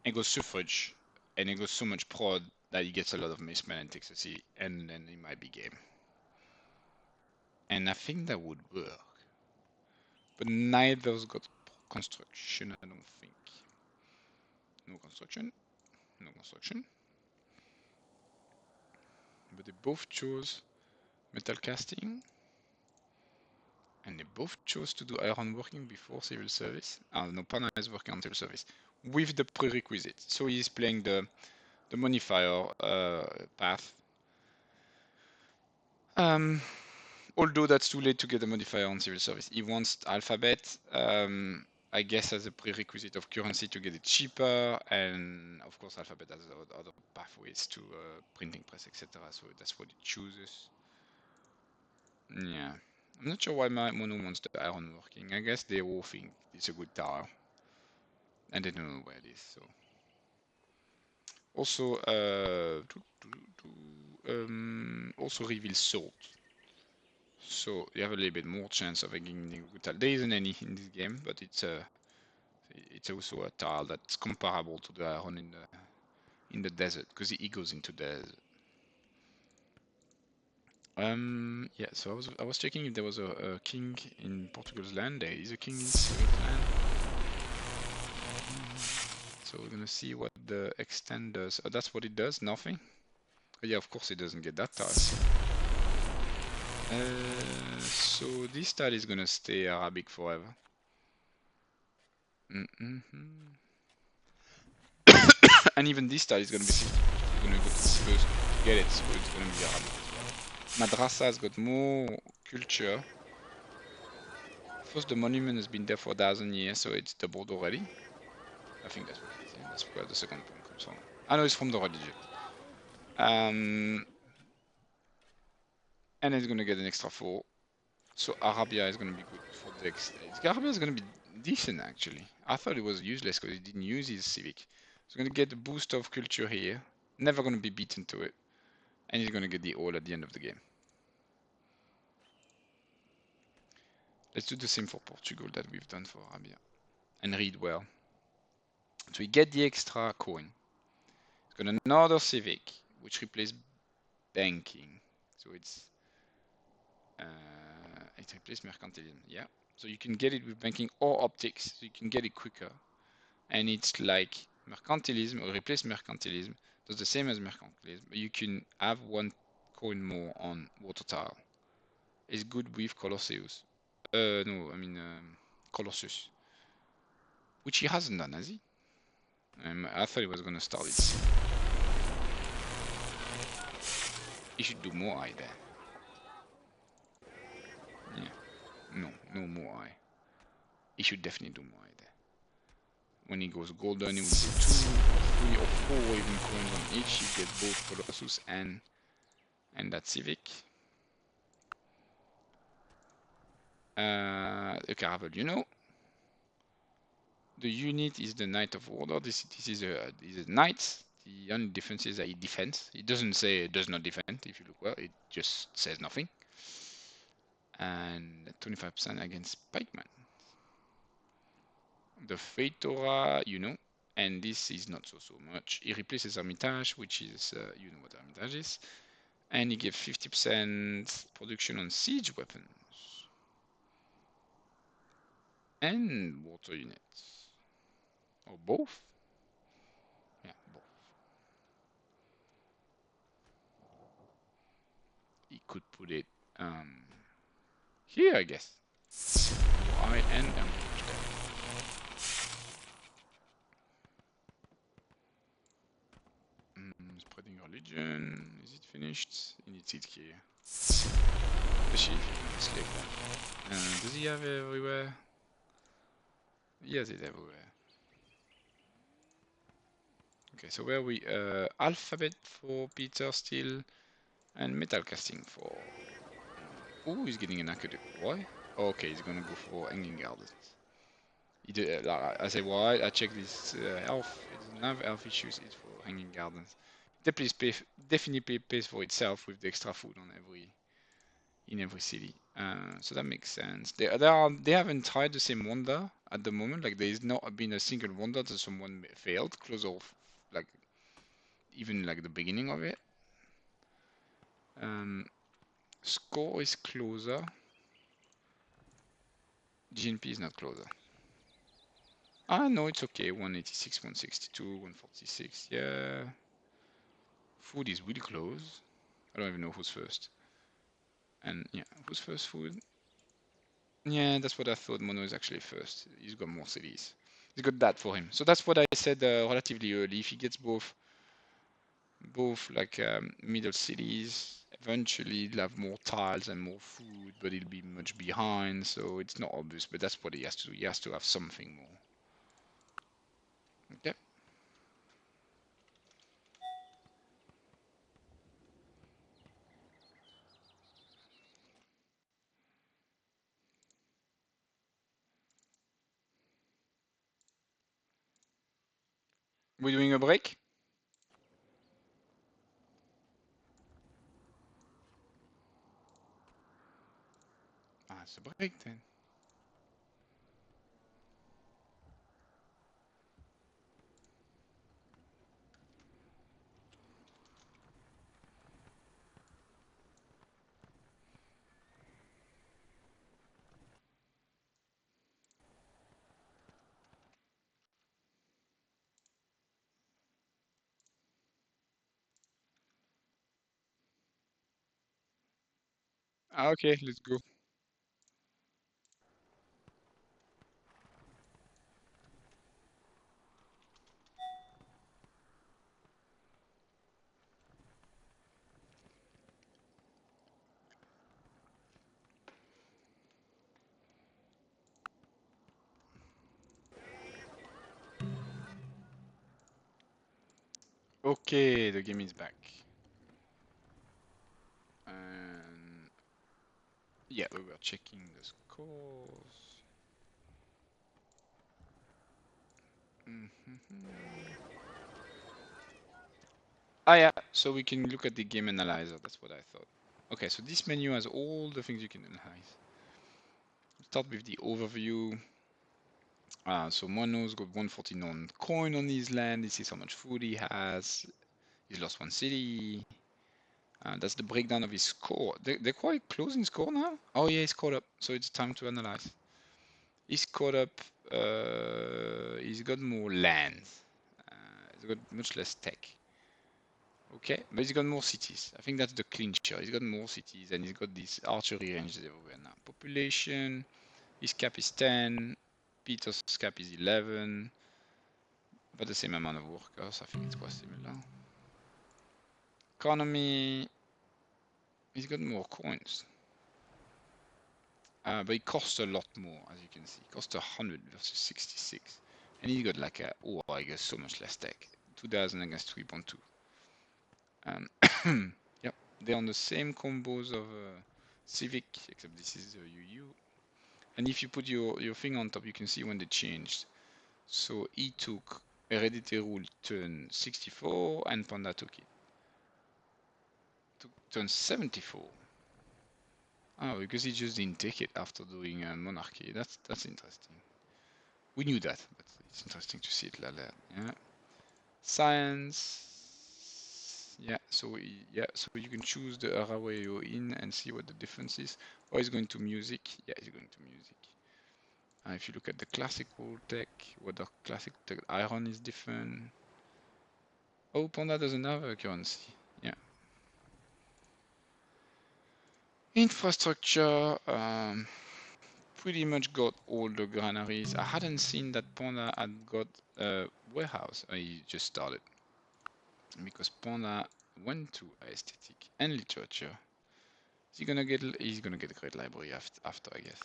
and goes suffrage, and he goes so much prod that he gets a lot of misman and takes a C, and then it might be game. And I think that would work. But neither's got construction, I don't think. No construction. No construction. But they both chose metal casting. And they both chose to do iron working before civil service. No, Pana is working on civil service with the prerequisite. So he's playing the modifier path. Although that's too late to get a modifier on civil service. He wants alphabet, I guess, as a prerequisite of currency to get it cheaper, and of course alphabet has other pathways to printing press, etc. So that's what it chooses. Yeah, I'm not sure why Mono wants the iron working. I guess they all think it's a good tower. and they don't know where it is. So also also reveal salt. So you have a little bit more chance of getting good tile. There isn't any in this game, but it's also a tile that's comparable to the one in the desert because it goes into the desert. Yeah, so I was checking if there was a king in Portugal's land. There is a king in Portugal's land. So we're gonna see what the extend does. Oh, that's what it does, nothing. Oh, yeah, of course it doesn't get that tile. So this tile is gonna stay Arabic forever. And even this tile is gonna be 50. It's gonna go to first to get it, so it's gonna be Arabic as well. Madrasa has got more culture. First, the monument has been there for 1,000 years, so it's doubled already. I think that's what it is. Yeah, that's where the second point comes from. I know it's from the religion. And it's gonna get an extra 4. So Arabia is gonna be good for the Arabia is gonna be decent actually. I thought it was useless because he didn't use his civic. He's gonna get a boost of culture here. Never gonna be beaten to it. And he's gonna get the all at the end of the game. Let's do the same for Portugal that we've done for Arabia. And read well. So we get the extra coin. It's got another civic, which replaces banking. So it replaces mercantilism. Yeah. So you can get it with banking or optics. So you can get it quicker. And it's like mercantilism or replace mercantilism. Does the same as mercantilism. But you can have one coin more on water tile. It's good with Colosseus. No, I mean Colossus. Which he hasn't done, has he? I thought he was gonna start it. He should do more eye there. Yeah. No more eye. He should definitely do more eye there. When he goes golden, he will do 2 or 3 or 4 even coins on each. He gets both Colossus and that Civic. The Caravel, you know. The unit is the Knight of Order. This is a knight. The only difference is that he defends. It doesn't say it does not defend. If you look well, it just says nothing. And 25% against Pikeman. The Fate Torah, you know, and this is not so much. He replaces Hermitage, which is, you know what Hermitage is, and he gives 50% production on siege weapons and water units, or both. Yeah, both. He could put it here, I guess. I and spreading religion. Is it finished? He needs it here. Especially if you can slip that. Does he have everywhere? Yes, it's everywhere. Okay, so where we alphabet for Peter still, and metal casting for. Oh, he's getting an aqueduct. Why? Okay, he's gonna go for hanging gardens. He did, I say why? I checked this elf. It doesn't have elf issues. It's for hanging gardens. Definitely pays for itself with the extra food on in every city. So that makes sense. They haven't tried the same wonder at the moment. Like there's not been a single wonder that someone failed close off, like even like the beginning of it. Score is closer. GNP is not closer. Ah, no, it's okay. 186, 162, 146. Yeah. Food is really close. I don't even know who's first. And yeah, who's first food? Yeah, that's what I thought. Moineau is actually first. He's got more cities. He's got that for him. So that's what I said relatively early. If he gets both like middle cities, eventually he'll have more tiles and more food, but he'll be much behind. So it's not obvious, but that's what he has to do. He has to have something more. Okay. We're doing a break? Ah, it's a break then. Ah, okay, let's go. Okay, the game is back. And yeah, we were checking the scores. Ah, yeah, so we can look at the game analyzer. That's what I thought. Okay, so this menu has all the things you can analyze. Start with the overview. So Moineau's got 149 coin on his land. This is how much food he has. He's lost one city. That's the breakdown of his score. They're quite close in score now. Oh yeah, he's caught up. So it's time to analyze. He's caught up. He's got more land. He's got much less tech. Okay, but he's got more cities. I think that's the clincher. He's got more cities and he's got these archery ranges everywhere now. Population, his cap is 10. Peter's cap is 11. But the same amount of workers. I think it's quite similar. Economy, he's got more coins. But it costs a lot more, as you can see. It costs 100 versus 66. And he's got like a, oh, I guess so much less tech. 2000 against 3.2. Yep, they're on the same combos of Civic, except this is UU. And if you put your finger on top, you can see when they changed. So he took Hereditary Rule turn 64, and Panda took it. Took turn 74. Oh, because he just didn't take it after doing Monarchy. That's interesting. We knew that, but it's interesting to see it like that. Yeah. Science. Yeah, so you can choose the era where you're in and see what the difference is. Or he's going to music. Yeah, he's going to music. If you look at the classical tech, what the classical tech iron is different. Oh, Panda doesn't have a currency. Yeah. Infrastructure. Pretty much got all the granaries. I hadn't seen that Panda had got a warehouse. I just started because Panda went to aesthetic and literature. He's gonna get a great library after, I guess.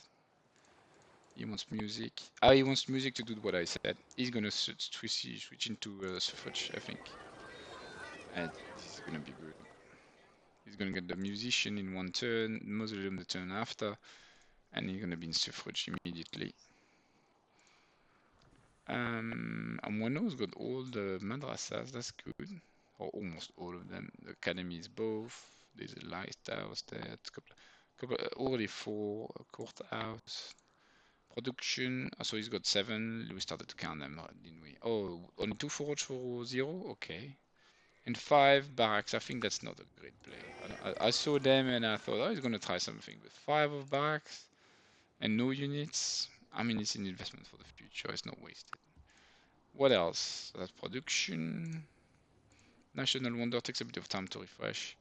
He wants music. He wants music to do what I said. He's gonna switch into suffrage, I think. And this is gonna be good. He's gonna get the musician in one turn, mausoleum the turn after, and he's gonna be in suffrage immediately. Moineau's got all the madrasas, that's good. Or almost all of them. The academy is both. There's a lighthouse there. Already 4 courthouse. Production. So he's got 7. We started to count them, didn't we? Oh, only 2 forge for 0? Okay. And 5 barracks. I think that's not a great play. I saw them and I thought, oh, he's going to try something with 5 of barracks and no units. I mean, it's an investment for the future. It's not wasted. What else? That's production. National Wonder takes a bit of time to refresh.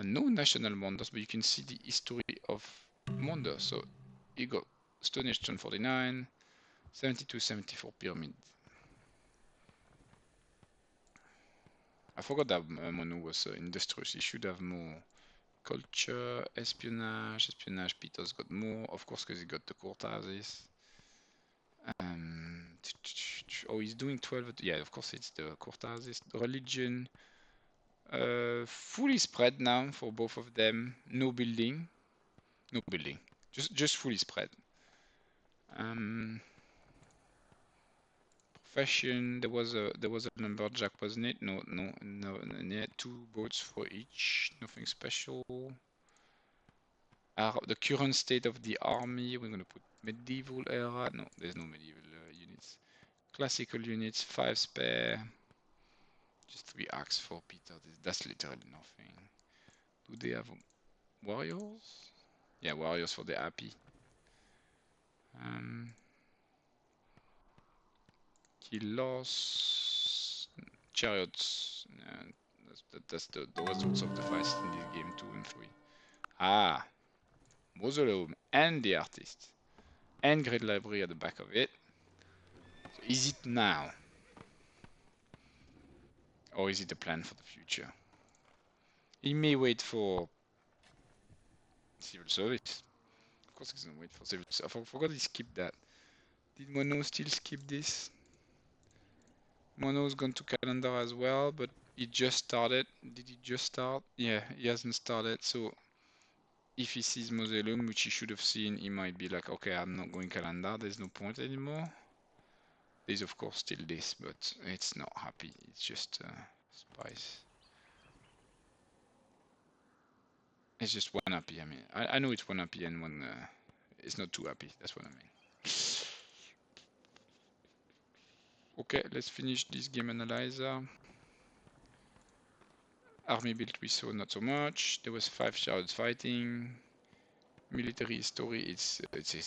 No National Wonders, but you can see the history of Wonders. So you got Stone Age 1049, 72, 74 Pyramid. I forgot that Moineau was industrious. He should have more culture, espionage. Espionage, Peter's got more, of course, because he got the courthouses. Oh, he's doing 12. Yeah, of course, it's the courthouses. Religion. Fully spread now for both of them. No building. No building. Just fully spread. fashion. There was a lumberjack, wasn't it? No. Yeah, 2 boats for each. Nothing special. The current state of the army. We're gonna put medieval era. No, there's no medieval units. Classical units, 5 spare. Just 3 axes for Peter. That's literally nothing. Do they have warriors? Yeah, warriors for the happy. Kilos, chariots. That's the results of the fights in this game 2 and 3. Ah, mausoleum and the artist, and great library at the back of it. So is it now, or is it a plan for the future? He may wait for civil service. Of course, he's gonna wait for civil service. I forgot he skipped that. Did Moineau still skip this? Moineau's gone to calendar as well, but he just started. Did he just start? Yeah, he hasn't started. So if he sees mausoleum, which he should have seen, he might be like, okay, I'm not going calendar. There's no point anymore. There's of course still this, but it's not happy. It's just spice. It's just one happy. I mean, I know it's one happy and one. It's not too happy. That's what I mean. Okay, let's finish this game analyzer. Army built we saw not so much. There was 5 chariots fighting. Military story, it's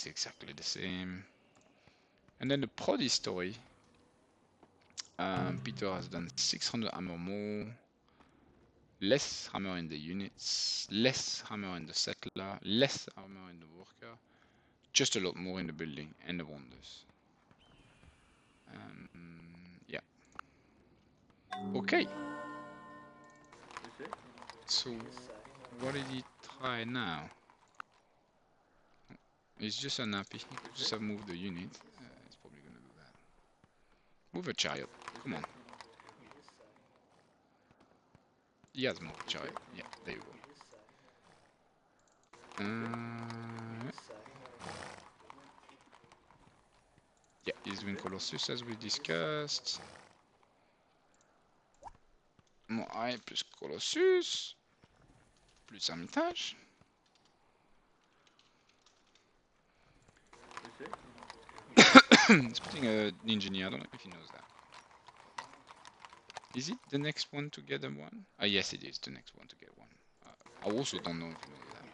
exactly the same. And then the prodi story. Peter has done 600 hammer more. Less hammer in the units, less hammer in the settler, less hammer in the worker, just a lot more in the building and the wonders. Yeah. Okay. So, what did he try now? He's just unhappy. He could just have moved the unit. He's probably gonna do that. Move a chariot. Come on. He has more chariot. Yeah, there you go. Yeah, he's doing Colossus as we discussed. Moai plus Colossus. Plus Hermitage. He's putting an engineer. I don't know if he knows that. Is it the next one to get a one? Ah, yes, it is the next one to get one. I also don't know if he knows that.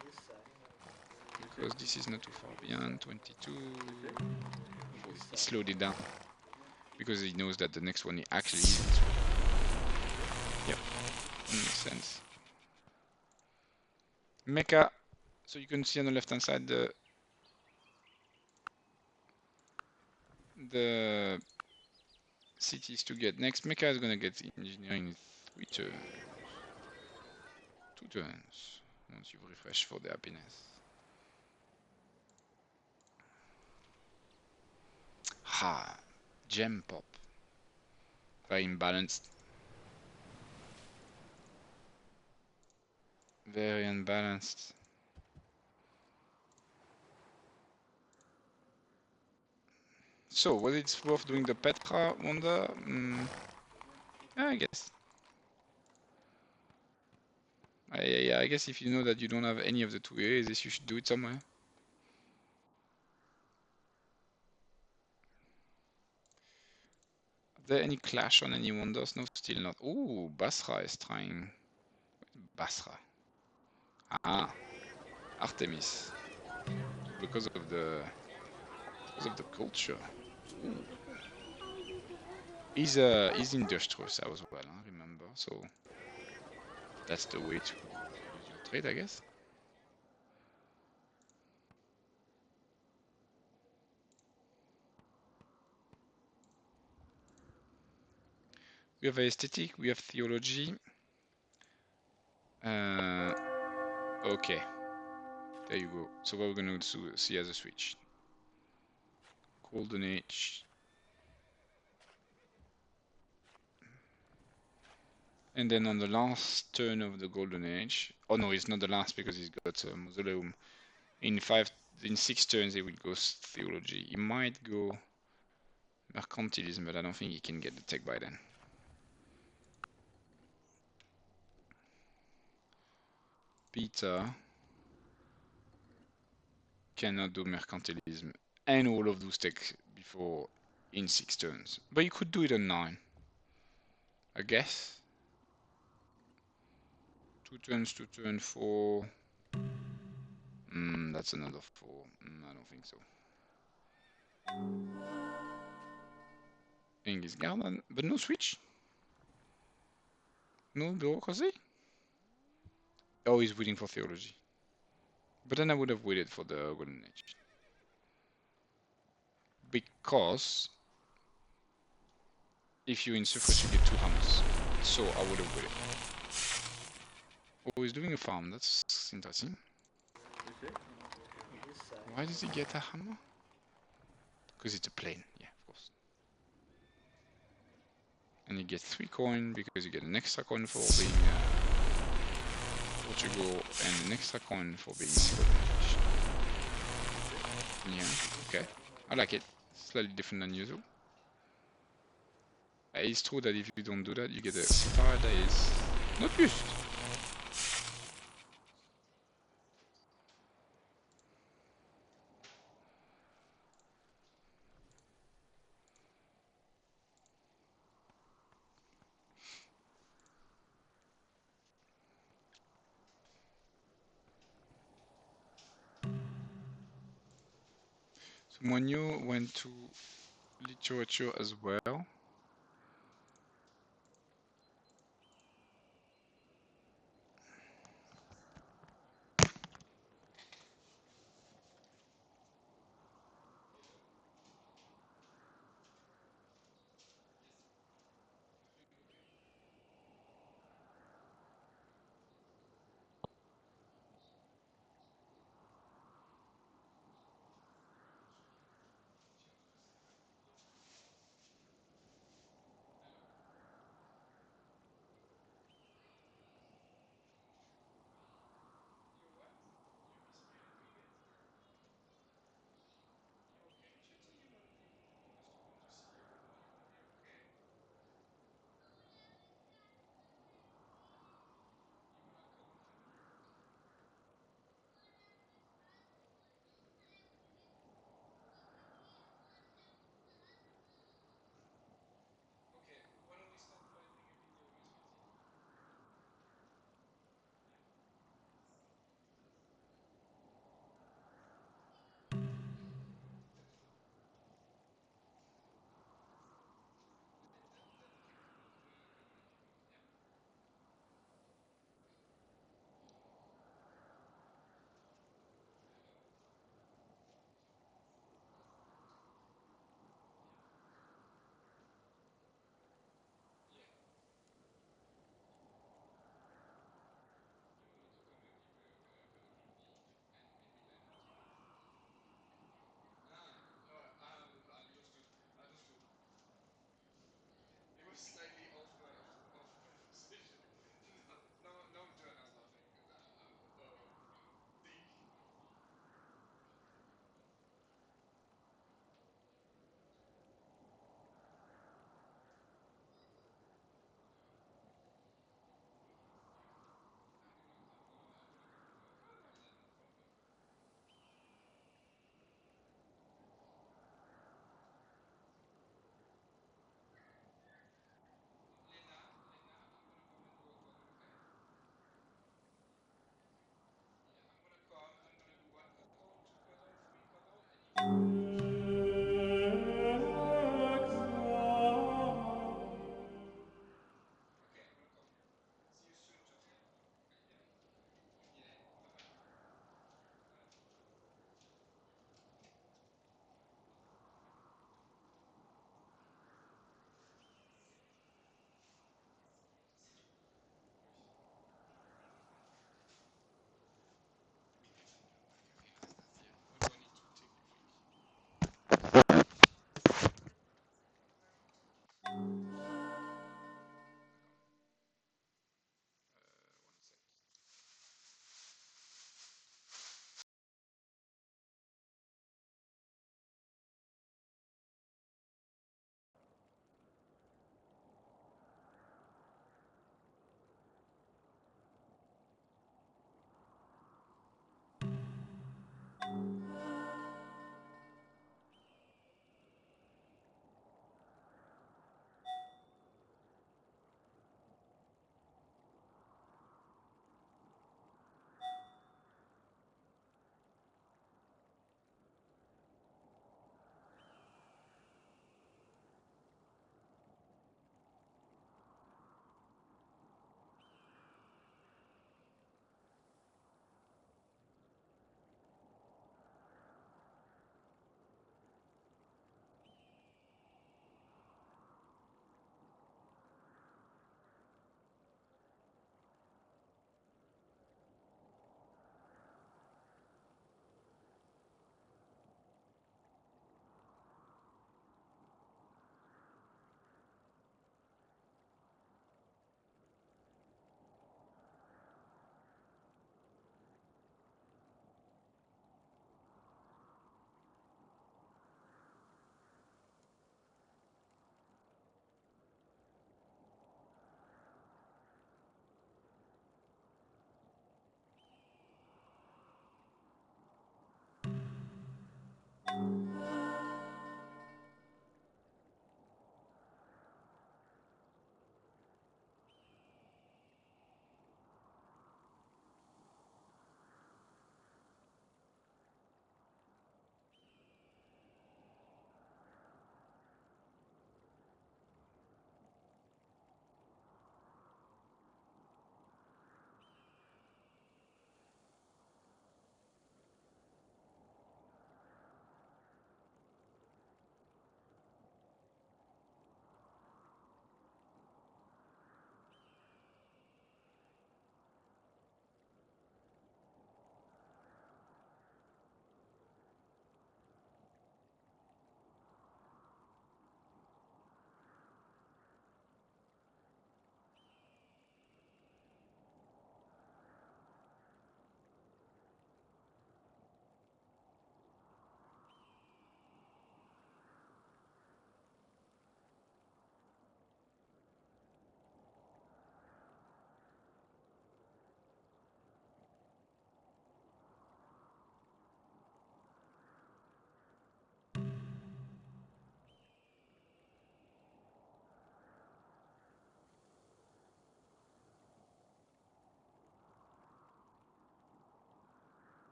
Because this is not too far beyond 22. He slowed it down. Because he knows that the next one actually is this one. Yep, makes sense. Mecha. So you can see on the left hand side the cities to get next. Mecha is gonna get engineering in 3 turns. 2 turns. Once you refresh for the happiness. Ha! Gem pop. Very imbalanced. Very unbalanced. So, was it worth doing the Petra wonder? I guess. I guess if you know that you don't have any of the 2 areas, you should do it somewhere. Are there any clash on any wonders? No, still not. Ooh, Basra is trying. Basra. Ah, Artemis. Because of the culture. Ooh. He's industrious as well, remember? So that's the way to use your trade, I guess. We have aesthetic, we have theology. Okay, there you go. So what we're going to see as a switch. Golden Age. And then on the last turn of the Golden Age, oh no, it's not the last because he's got a mausoleum. In 6 turns he will go theology. He might go Mercantilism, but I don't think he can get the tech by then. Peter cannot do mercantilism and all of those tech before in 6 turns. But you could do it on 9. I guess. 2 turns, 2 turn, 4. That's another 4. I don't think so. Genghis Garden, but no switch. No bureaucracy. Oh, he's waiting for theology. But then I would have waited for the Golden Age. Because if you in suffrage, you get 2 hammers. So I would have waited. Oh, he's doing a farm. That's interesting. Why does he get a hammer? Because it's a plane. Yeah, of course. And you get 3 coin because you get an extra coin for being Portugal and an extra coin for being Scottish. Yeah, okay. I like it. Slightly different than usual. It's true that if you don't do that, you get a paradise. Not used. So Moineau went to literature as well.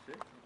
sick.